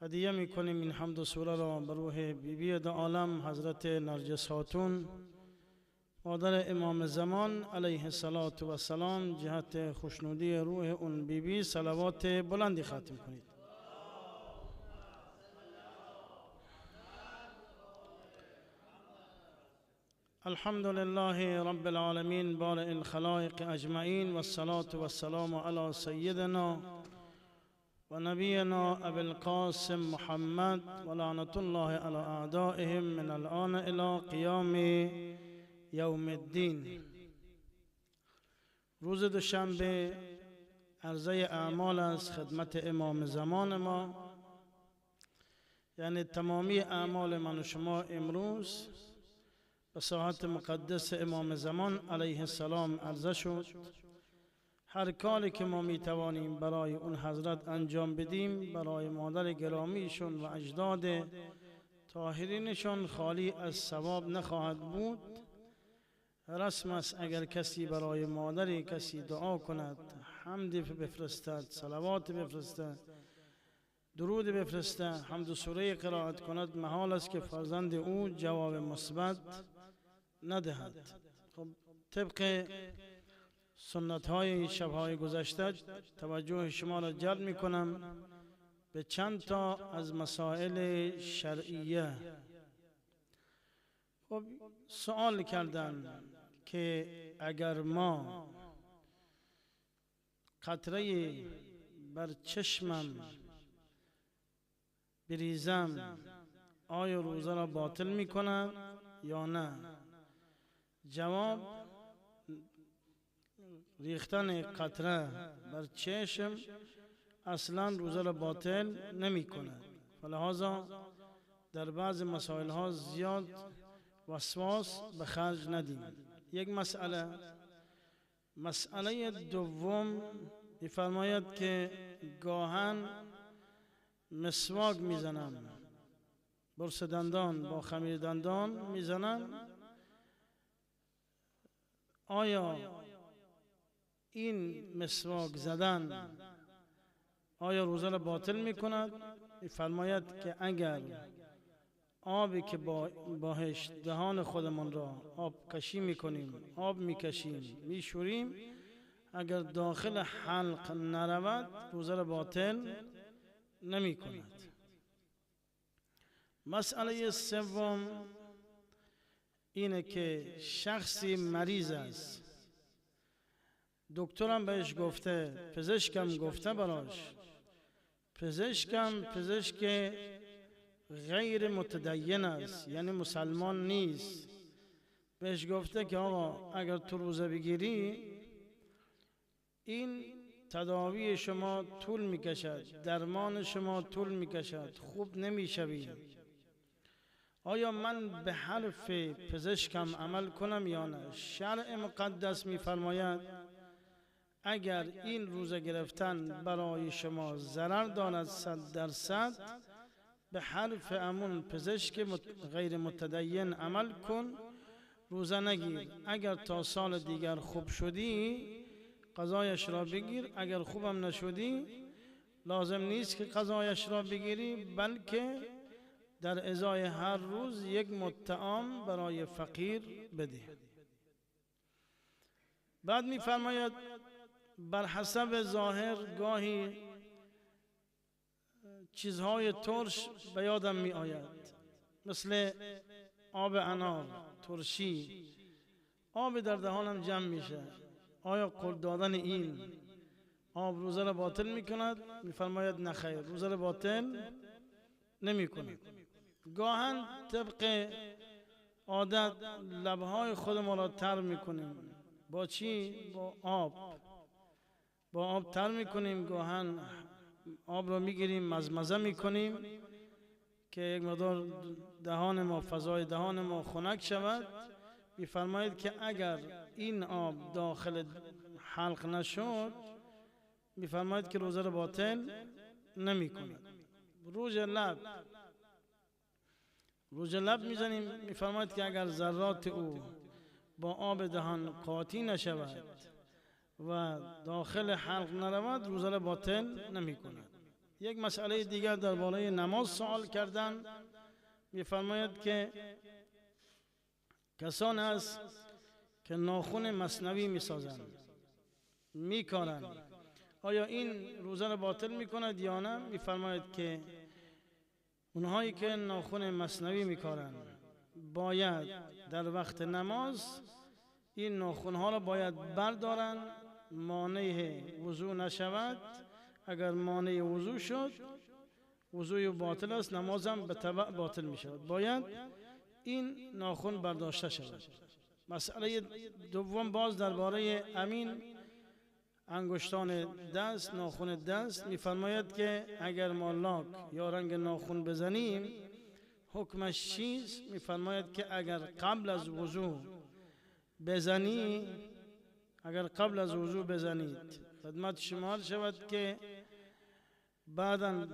هدیه میکنیم این حمد و سوره را بر روح بیبی دو عالم حضرت نرجس خاتون مادر امام زمان علیه السلام جهت خوشنودی روح اون بیبی صلوات بلندی ختم کنید. الحمد لله رب العالمين بارئ الخلائق أجمعين والصلاة والسلام على سيدنا ونبينا أبي القاسم محمد ولعنة الله على أعدائهم من الآن إلى قيام يوم الدين. روز دوشنبه عرضه اعمال از خدمت امام زمان ما، یعنی تمامی اعمال من و شما امروز به ساحت مقدس امام زمان علیه السلام عرضه شد. هر کاری که ما می توانیم برای اون حضرت انجام بدیم برای مادر گرامیشون و اجداد طاهرینشون خالی از ثواب نخواهد بود. رسم است اگر کسی برای مادری کسی دعا کند، حمد بفرستد، صلوات بفرستد، درود بفرستد، حمد و سوره قرائت کند، محال است که فرزند او جواب مثبت ندهد. خب طبق سنت های شبهای گذشته توجه شما را جلب می کنم به چند تا از مسائل شرعیه. خب سوال کردن که اگر ما قطره بر چشمم بریزم آیا روزه را باطل می کند یا نه؟ جواب: ریختن قطره بر چشم اصلا روزه را باطل نمی کند. فلهذا در بعض مسائل ها زیاد وسواس به خرج ندیم. یک مسئله دوم می‌فرماید که گاهن مسواک میزنم، برس دندان با خمیر دندان میزنم، آیا این مسواک زدن آیا روزه را باطل میکند؟ می‌فرماید که اگر آبی که باهش دهان خودمان را آب کشی میکنیم، آب میکشیم، میشوریم، اگر داخل حلق نرود روزه را باطل نمی کند. مسئله سوم اینه که شخصی مریض است، دکترم بهش گفته، پزشکم گفته براش، پزشک غیر متدین است، یعنی مسلمان نیست، بهش گفته که آقا اگر تو روزه بگیری این تداوی شما طول میکشد، درمان شما طول میکشد، خوب نمیشوی، آیا من به حرف پزشکم عمل کنم یا نه؟ شرع مقدس میفرماید اگر این روزه گرفتن برای شما ضرر دارد 100% به حرف امون پزشک غیر متدین عمل کن، روزه نگیر. اگر تا سال دیگر خوب شدی قضایش را بگیر، اگر خوبم نشدی لازم نیست که قضایش را بگیری، بلکه در ازای هر روز یک مطعم برای فقیر بده. بعد می‌فرماید بر حسب ظاهر گاهی چیزهای ترش به یادم می آید، مثل آب انار، ترشی، آب در دهانم جمع میشه، آیا قول دادن این آب روزه را باطل می کند؟ می فرماید نخیر، روزه را باطل نمی کند. گاهن طبق عادت لبهای خودمان را تر می کنیم. با چی؟ با آب تر می کنیم. گاهن آب را می گیریم مزمزه می کنیم که یک مقدار دهان ما، فضای دهان ما خنک شود. می فرماید که اگر این آب داخل حلق نشد می فرماید که روزه را باطل نمی کند. روج لب میزنیم، میفرماید که اگر ذرات او با آب دهان قاطی نشود و داخل حلق نرود روزه را باطل نمی کند. یک مسئله دیگر درباره نماز سوال کردن. می‌فرماید که کسان است که ناخن مصنوی می‌سازند، می‌کارند، آیا این روزه را باطل می‌کند یا نه؟ می‌فرماید که اونهایی که ناخن مصنوی می‌کارند باید در وقت نماز این ناخن‌ها را باید بردارن، مانع وضو نشود. اگر مانع وضو شد وضوی باطل است، نمازم به تبع باطل می شود. باید این ناخن برداشته شود. مسئله دوم باز درباره امین انگشتان دست، ناخن دست، می‌فرماید که اگر ما لاک یا رنگ ناخن بزنیم حکمش چیست؟ می‌فرماید که اگر قبل از وضو بزنی، اگر قبل از وضو بزنید خدمت شما شود که بعدا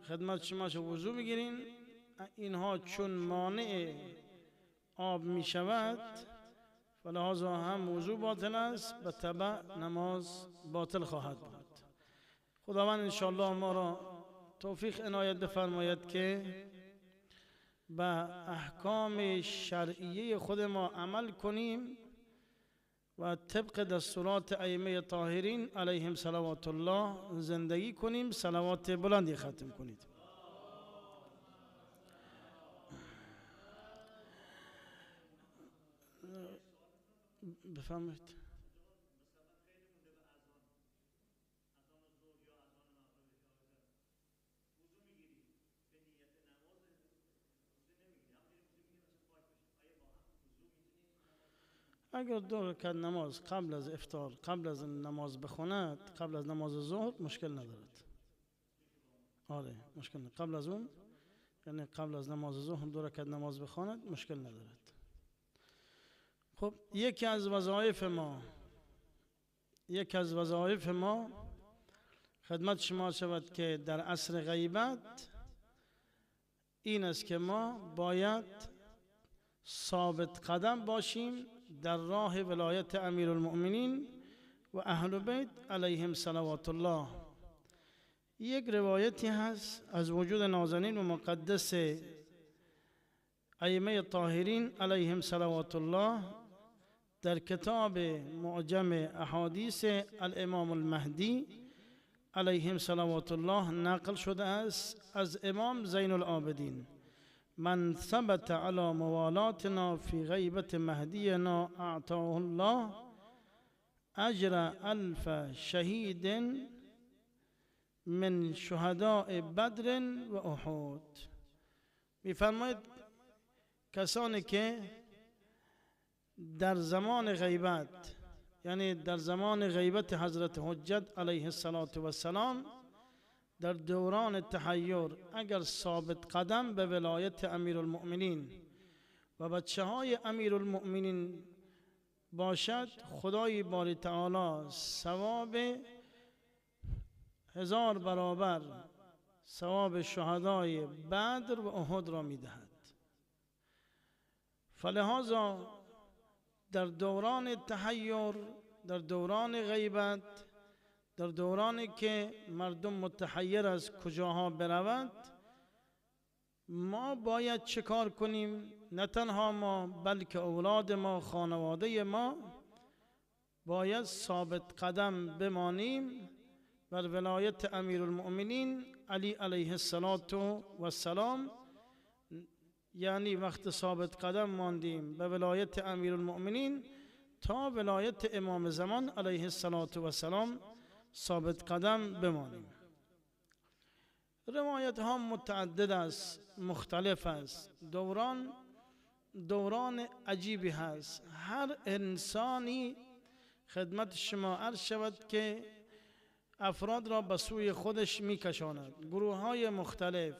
خدمت شما وضو بگیرین، اینها چون مانع آب می شود فلهذا هم وضو باطل است، به تبع نماز باطل خواهد بود. خداوند انشاءالله ما را توفیق عنایت بفرماید که به احکام شرعیه خود ما عمل کنیم و طبق دستورات ائمه طاهرین علیهم صلوات الله زندگی کنیم. صلوات بلندی ختم کنید. بفرمایید. اگر 2 رکعت نماز قبل از افطار، قبل از نماز بخواند، قبل از نماز ظهر، مشکل ندارد. آره مشکل ندارد. قبل از اون یعنی قبل از نماز ظهر 2 رکعت نماز بخواند مشکل ندارد. خب یکی از وظایف ما خدمت شما شود که در عصر غیبت این است که ما باید ثابت قدم باشیم در راه ولایت امیرالمؤمنین و اهل بیت علیهم صلوات الله. یک روایتی هست از وجود نازنین و مقدس ائمه طاهرین علیهم صلوات الله در کتاب معجم احادیث الامام المهدی علیهم صلوات الله نقل شده است از امام زین العابدین: من ثبت على موالاتنا فی غیبت مهدینا اعطاه الله اجر 1000 شهید من شهداء بدر و احد. می‌فرماید کسانی که در زمان غیبت، یعنی در زمان غیبت حضرت حجت علیه السلام، در دوران تحیر اگر ثابت قدم به ولایت امیرالمؤمنین و بچه های امیرالمؤمنین باشد، خدای باری تعالی ثواب 1000 برابر ثواب شهدای بدر و احد را می‌دهد. فلهذا در دوران تحیر، در دوران غیبت، در دورانی که مردم متحیر از کجاها برود، ما باید چه کار کنیم؟ نه تنها ما بلکه اولاد ما، خانواده ما باید ثابت قدم بمانیم بر ولایت امیرالمؤمنین علی علیه السلام. یعنی وقت ثابت قدم ماندیم به ولایت امیرالمؤمنین تا ولایت امام زمان علیه السلام ثابت قدم بمانیم. روایت ها متعدد است، مختلف است. دوران عجیبی هست. هر انسانی خدمت شما عرض شود که افراد را به سوی خودش میکشاند. گروه های مختلف،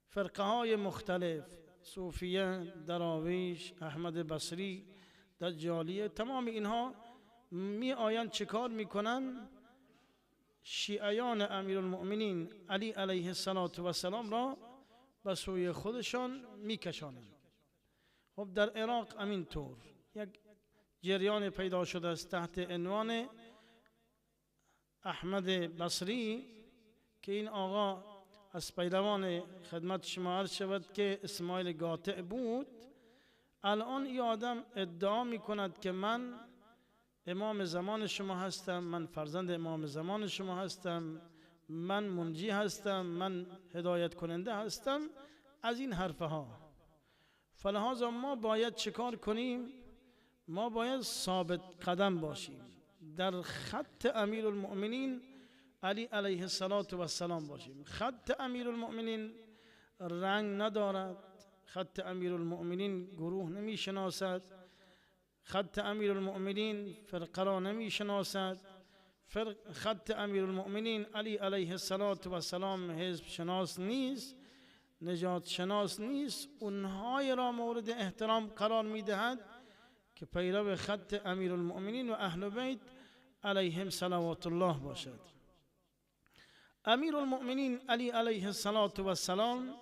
فرقه های مختلف، صوفیه، دراویش، احمد بصری، دجالیه، تمام اینها می آیند چه کار میکنن؟ شیعیان امیرالمؤمنین علی علیه السلام را به سوی خودشان میکشانند. خب در عراق همین طور یک جریان پیدا شده است تحت عنوان احمد بصری که این آقا از پیروان خدمت شما عرض شود که اسماعیل قاطع بود، الان این آدم ادعا می کند که من امام زمان شما هستم، من فرزند امام زمان شما هستم، من منجی هستم، من هدایت کننده هستم، از این حرفها. فلهذا ما باید چیکار کنیم؟ ما باید ثابت قدم باشیم، در خط امیر المؤمنین علی علیه السلام باشیم. خط امیر المؤمنین رنگ ندارد، خط امیر المؤمنین گروه نمی شناسد، خط امیر المؤمنین فرقه را نمی شناسد، خط امیر المؤمنین علی علیه السلام حزب شناس نیست، نجات شناس نیست. اونهای را مورد احترام قرار می دهد که پیرو خط امیر المؤمنین و اهل بیت علیهم صلوات الله باشد. امیر المؤمنین علی علیه السلام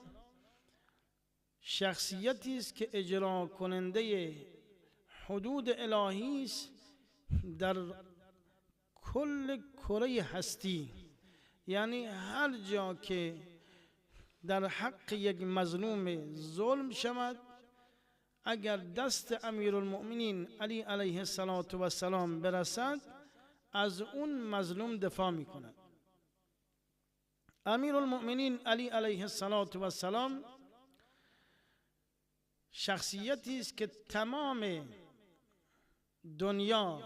شخصیتی است که اجرا کننده حدود الهی است در کل کره هستی. یعنی هر جا که در حق یک مظلوم ظلم شود، اگر دست امیر المؤمنین علی علیه السلام برسد، از اون مظلوم دفاع می کند. امیر المؤمنین علی علیه السلام شخصیتی است که تمام دنیا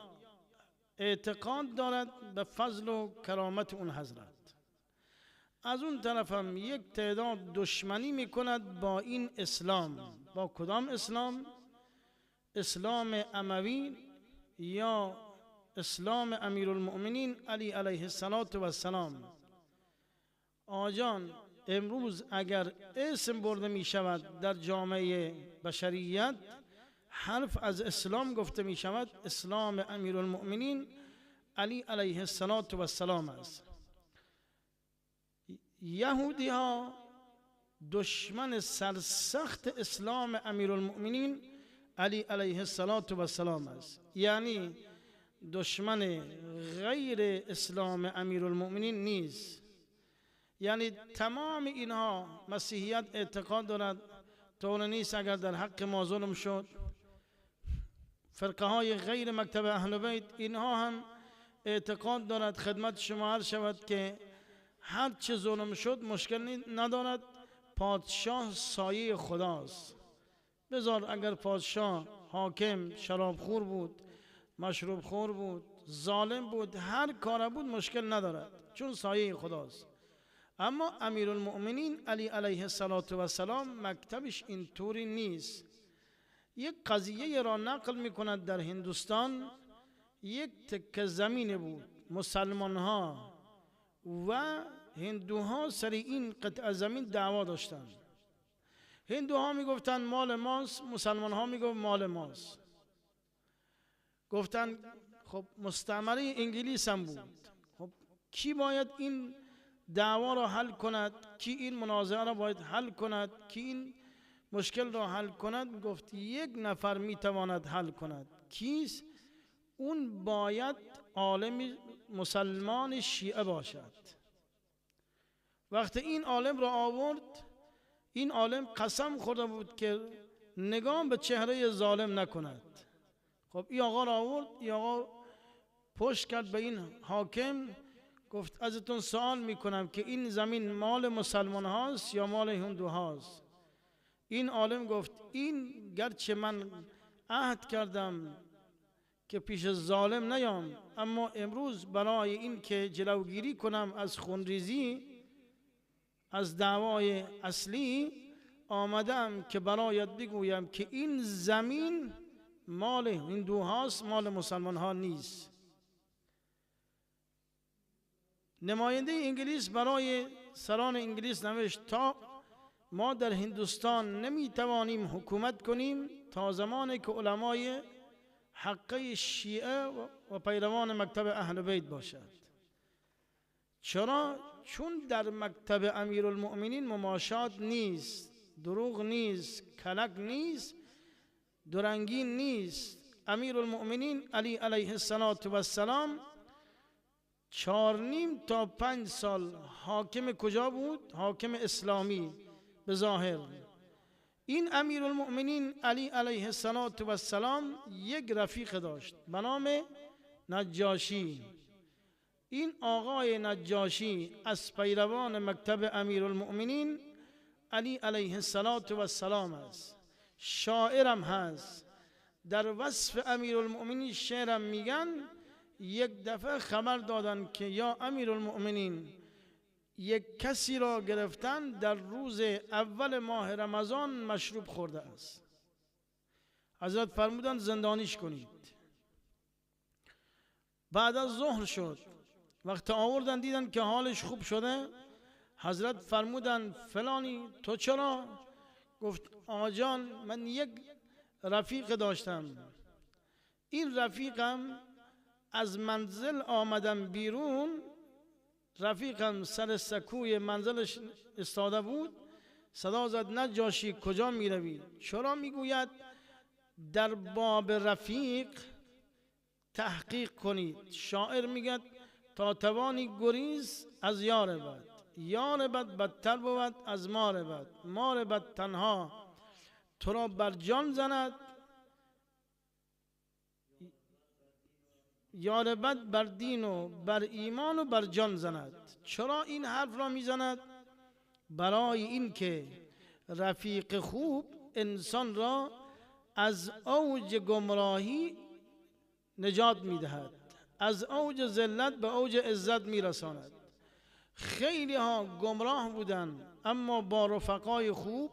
اعتقاد دارد به فضل و کرامت اون حضرت. از اون طرف هم یک تعداد دشمنی می کند با این اسلام. با کدام اسلام؟ اسلام اموی یا اسلام امیر المؤمنین علی علیه السلام. آجان امروز اگر اسم برده می شود در جامعه بشریت، حرف از اسلام گفته می شود، اسلام امیر المؤمنین علی علیه السلام است. یهودی ها دشمن سرسخت اسلام امیر المؤمنین علی علیه السلام است، یعنی دشمن غیر اسلام امیر المؤمنین نیست. یعنی تمام اینها مسیحیت اعتقاد دارد طور نیست اگر در حق ما ظلم شد. فرقه های غیر مکتب اهل بیت اینها هم اعتقاد دارد خدمت شما عرض شود که هر چه ظلم شد مشکل ندارد، پادشاه سایه خداست. بذار اگر پادشاه حاکم شرابخور بود، مشروب خور بود، ظالم بود، هر کار بود مشکل ندارد چون سایه خداست. اما امیر المؤمنین علی علیه السلام مکتبش اینطوری نیست. یک قضیه را نقل می کند در هندوستان، یک تکه زمین بود، مسلمان ها و هندوها سر این قطعه زمین دعوا داشتند. هندوها می گفتن مال ماست، مسلمان ها می گفت مال ماست. گفتن خب مستعمره انگلیس هم بود، خب کی باید این دعوا را حل کند؟ کی این منازعه را باید حل کند؟ کی این مشکل را حل کند؟ گفت یک نفر می تواند حل کند. کیست؟ اون باید عالم مسلمان شیعه باشد. وقتی این عالم را آورد، این عالم قسم خورده بود که نگاه به چهره ظالم نکند. خب این آقا را آورد، این آقا پشت کرد به این حاکم، گفت ازتون سوال میکنم که این زمین مال مسلمان هاست یا مال هندو هاست؟ این عالم گفت این گرچه من عهد کردم که پیش ظالم نیام، اما امروز برای این که جلوگیری کنم از خونریزی، از دعوای اصلی، آمدم که برایت بگویم که این زمین مال هندو هاست، مال مسلمان ها نیست. نماینده انگلیس برای سران انگلیس نوشت تا ما در هندوستان نمیتوانیم حکومت کنیم تا زمانی که علمای حقه شیعه و پیروان مکتب اهل بیت باشد. چرا؟ چون در مکتب امیر المؤمنین مماشات نیست، دروغ نیست، کلک نیست، دورنگین نیست. امیر المؤمنین علی علیه السلام 4.5 تا 5 سال حاکم کجا بود؟ حاکم اسلامی به ظاهر. این امیرالمؤمنین علی علیه السلام یک رفیق داشت به نام نجاشی. این آقای نجاشی از پیروان مکتب امیرالمؤمنین علی علیه السلام است. شاعرم هست. در وصف امیرالمؤمنین شعرم میگن یک دفعه خبر دادن که یا امیرالمؤمنین یک کسی را گرفتن در روز اول ماه رمضان مشروب خورده است. حضرت فرمودند زندانیش کنید. بعد از ظهر شد، وقت آوردن دیدن که حالش خوب شده، حضرت فرمودند فلانی تو چرا؟ گفت آجان من یک رفیق داشتم، این رفیقم از منزل آمدم بیرون، رفیقم سر سکوی منزلش استاده بود، صدا زد نجاشی کجا می روی؟ چرا؟ میگوید در باب رفیق تحقیق کنید. شاعر میگه تا توانی گریز از یار بد، یار بد بدتر بود از مار بد، مار بد تنها تو را بر جان زند، یار بد بر دین و بر ایمان و بر جان زند. چرا این حرف را میزند؟ برای این که رفیق خوب انسان را از اوج گمراهی نجات میدهد، از اوج ذلت به اوج عزت میرساند. خیلی ها گمراه بودن اما با رفقای خوب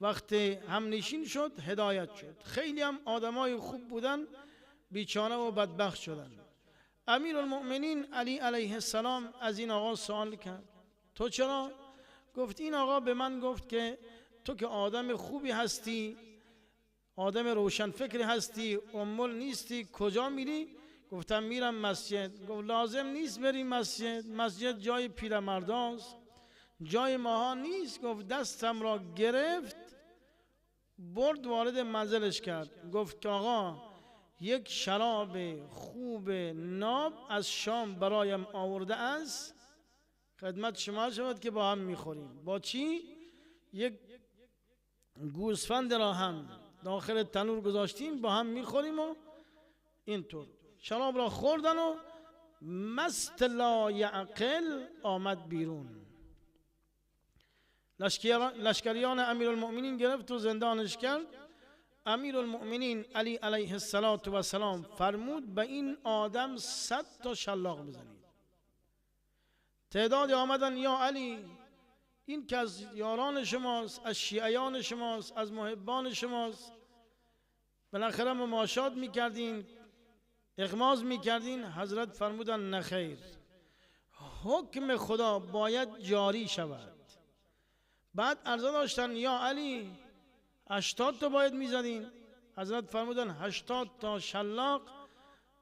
وقتی همنشین شد هدایت شد. خیلی هم آدمای خوب بودن بیچاره و بدبخت شدن. امیرالمؤمنین علی علیه السلام از این آقا سوال کرد تو چرا؟ گفت این آقا به من گفت که تو که آدم خوبی هستی، آدم روشن فکری هستی، امول نیستی، کجا میری؟ گفتم میرم مسجد. گفت لازم نیست بری مسجد، مسجد جای پیرمرداست، جای ماها نیست. گفت دستم را گرفت برد وارد منزلش کرد. گفت که آقا یک شراب خوب ناب از شام برایم آورده است، خدمت شما شود که با هم میخوریم. با چی؟ یک گوسفند را هم داخل تنور گذاشتیم با هم میخوریم و اینطور. شراب را خوردن و مست لا یعقل آمد بیرون. لشکریان امیرالمؤمنین گرفت و زندانش کرد. امیرالمؤمنین علی علیه السلام فرمود به این آدم 100 تا شلاق بزنید. تعدادی آمدن یا علی این که از یاران شماست، از شیعیان شماست، از محبان شماست، بالاخره مماشات میکردین، اغماز میکردین. حضرت فرمودن نخیر، حکم خدا باید جاری شود. بعد عرضه داشتن یا علی 80 تا باید میزدین. حضرت فرمودن 80 تا شلاق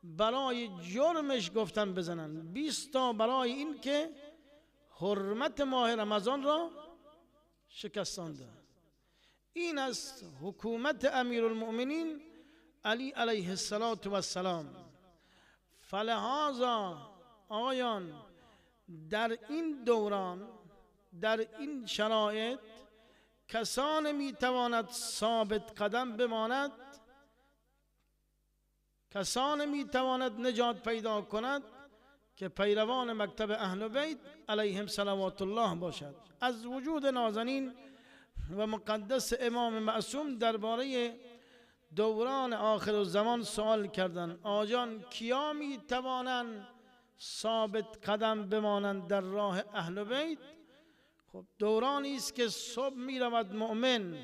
برای جرمش گفتن بزنن، 20 تا برای این که حرمت ماه رمضان را شکستانده. این است حکومت امیرالمؤمنین علی علیه السلام. فلهذا آقایان در این دوران، در این شرایط کسان میتواند ثابت قدم بماند، کسان میتواند نجات پیدا کند که پیروان مکتب اهل بیت علیهم صلوات الله باشد. از وجود نازنین و مقدس امام معصوم درباره دوران آخر الزمان سوال کردند. آجان کیا میتوانند ثابت قدم بمانند در راه اهل بیت؟ خب دورانی است که صبح می رود مؤمن،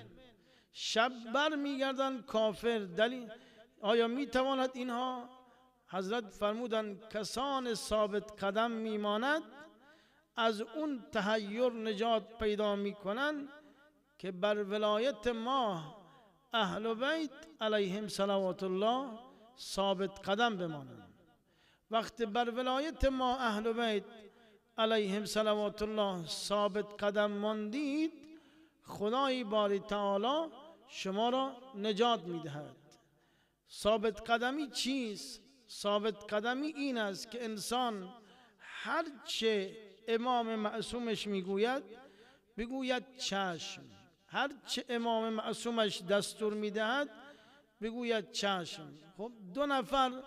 شب بر می گردن کافر. دلیل آیا می تواند اینها؟ حضرت فرمودند کسان ثابت قدم می ماند از اون تحیر نجات پیدا می کنند که بر ولایت ما اهل بیت علیهم صلوات الله ثابت قدم بمانند. وقتی بر ولایت ما اهل بیت علیهم صلوات الله ثابت قدم ماندید، خدای باری تعالی شما را نجات میدهد. ثابت قدمی چیست؟ ثابت قدمی این است که انسان هر چه امام معصومش میگوید بگوید چشم، هر چه امام معصومش دستور میدهد بگوید چشم. خب 2 نفر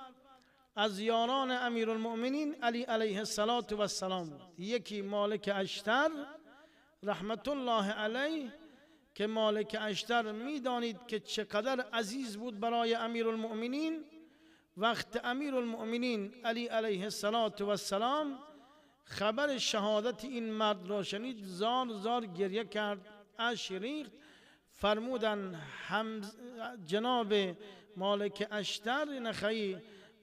از یاران امیرالمؤمنین علی علیه السلام بود. یکی مالک اشتر رحمت الله علیه که مالک اشتر میدانید که چقدر عزیز بود برای امیرالمؤمنین. وقت امیرالمؤمنین علی علیه السلام خبر شهادت این مرد را شنید، زار زار گریه کرد، اشک ریخت. فرمودن جناب مالک اشتر نخعی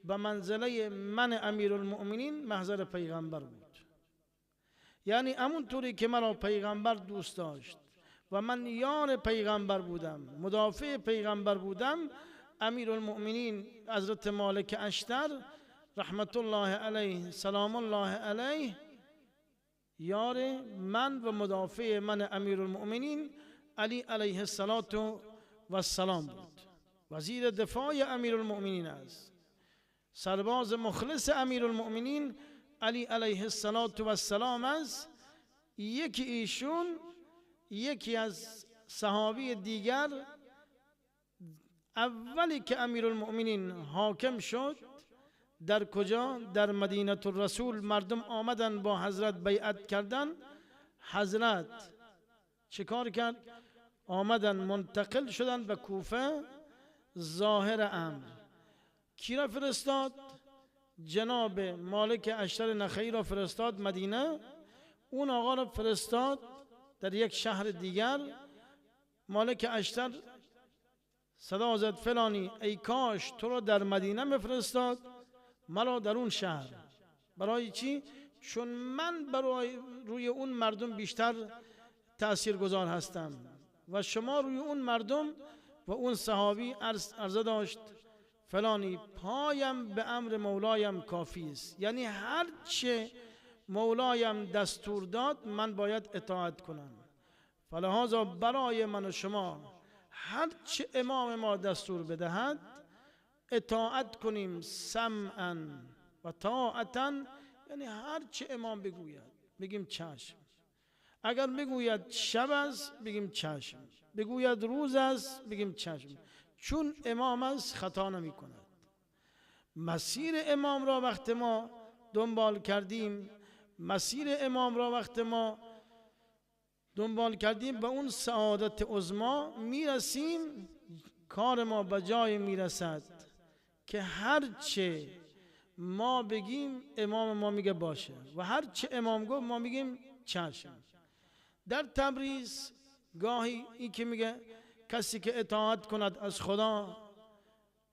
به منزله من امیرالمؤمنین محضر پیغمبر بود، یعنی همون طوری که مرا پیغمبر دوست داشت و من یار پیغمبر بودم، مدافع پیغمبر بودم، امیرالمؤمنین حضرت مالک اشتر رحمت الله علیه سلام الله علیه یار من و مدافع من امیرالمؤمنین علی علیه السلام بود. وزیر دفاع امیرالمؤمنین است، سرباز مخلص امیرالمؤمنین علی علیه السلام است. یکی ایشون، یکی از صحابی دیگر، اولی که امیرالمؤمنین حاکم شد در کجا؟ در مدینه الرسول. مردم آمدن با حضرت بیعت کردن، حضرت چه کار کرد؟ آمدن منتقل شدن به کوفه. ظاهر امر کی را فرستاد؟ جناب مالک اشتر نخعی را فرستاد مدینه. اون آقا را فرستاد در یک شهر دیگر. مالک اشتر صدا زد فلانی ای کاش تو را در مدینه میفرستاد، مرا در اون شهر. برای چی؟ چون من برای روی اون مردم بیشتر تأثیر گذار هستم و شما روی اون مردم. و اون صحابی عرضه داشت فلانی پایم به امر مولایم کافی است، یعنی هر چه مولایم دستور داد من باید اطاعت کنم. فلهذا برای من و شما هر چه امام ما دستور بدهد اطاعت کنیم، سمعا و طاعتا، یعنی هر چه امام بگوید بگیم چشم. اگر بگوید شب است بگیم چشم، بگوید روز است بگیم چشم، چون امام است خطا نمی کند. مسیر امام را وقت ما دنبال کردیم، مسیر امام را وقت ما دنبال کردیم به اون سعادت عظما میرسیم. کار ما به جای میرسد که هر چه ما بگیم امام ما میگه باشه و هر چه امام گفت ما میگیم چشم. در تبریز گاهی این که میگه کسی که اطاعت کند از خدا،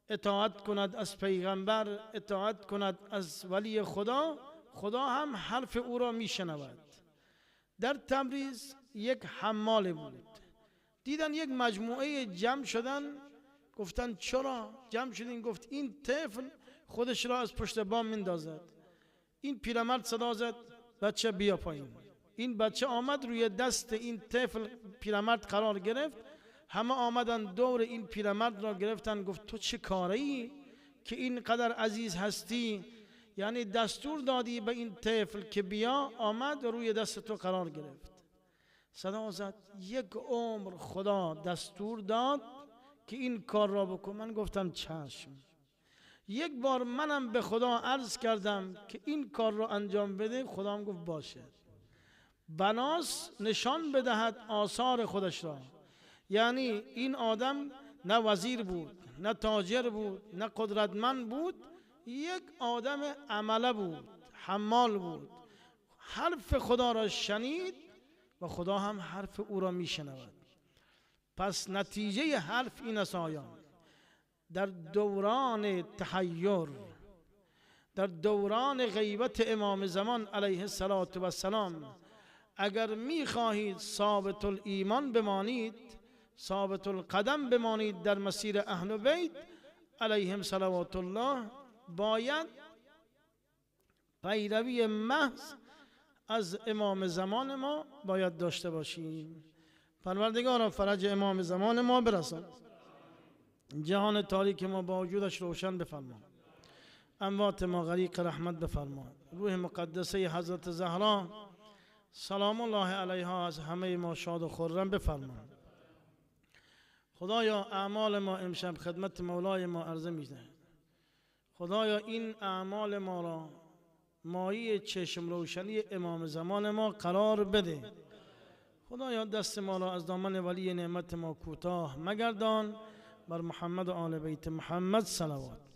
اطاعت کند از پیغمبر، اطاعت کند از ولی خدا، خدا هم حرف او را میشنود. در تبریز یک حمال بود، دیدن یک مجموعه جمع شدن، گفتن چرا جمع شدین؟ گفت این طفل خودش را از پشت بام میندازد. این پیرمرد صدا زد بچه بیا پایین. این بچه آمد روی دست این طفل پیرمرد قرار گرفت. همه آمدن دور این پیرمرد را گرفتن. گفت تو چه کاری که اینقدر عزیز هستی؟ یعنی دستور دادی به این طفل که بیا، آمد روی دست تو قرار گرفت. صدا زد یک عمر خدا دستور داد که این کار را بکن. من گفتم چشم. یک بار منم به خدا عرض کردم که این کار را انجام بده، خدا هم گفت باشه. بناس نشان بدهد آثار خودش را. یعنی این آدم نه وزیر بود، نه تاجر بود، نه قدرتمند بود، یک آدم عمله بود، حمال بود. حرف خدا را شنید و خدا هم حرف او را می شنود. پس نتیجه حرف این است آیان، در دوران تحیر، در دوران غیبت امام زمان علیه السلام، اگر می خواهید ثابت الایمان بمانید، ثابت القدم بمانید در مسیر اهل بیت علیهم صلوات الله، باید پیروی محض از امام زمان ما باید داشته باشیم. پروردگارا فرج امام زمان ما برسان، جهان تاریک ما با وجودش روشن بفرما. اموات ما غریق رحمت بفرما. روح مقدسه حضرت زهرا سلام الله علیها از همه ما شاد و خرم بفرما. خدایا اعمال ما امشب خدمت مولای ما عرضه میده. خدایا این اعمال ما را مایه چشم روشنی امام زمان ما قرار بده. خدایا دست ما را از دامن ولی نعمت ما کوتاه مگردان. بر محمد و آل بیت محمد صلوات.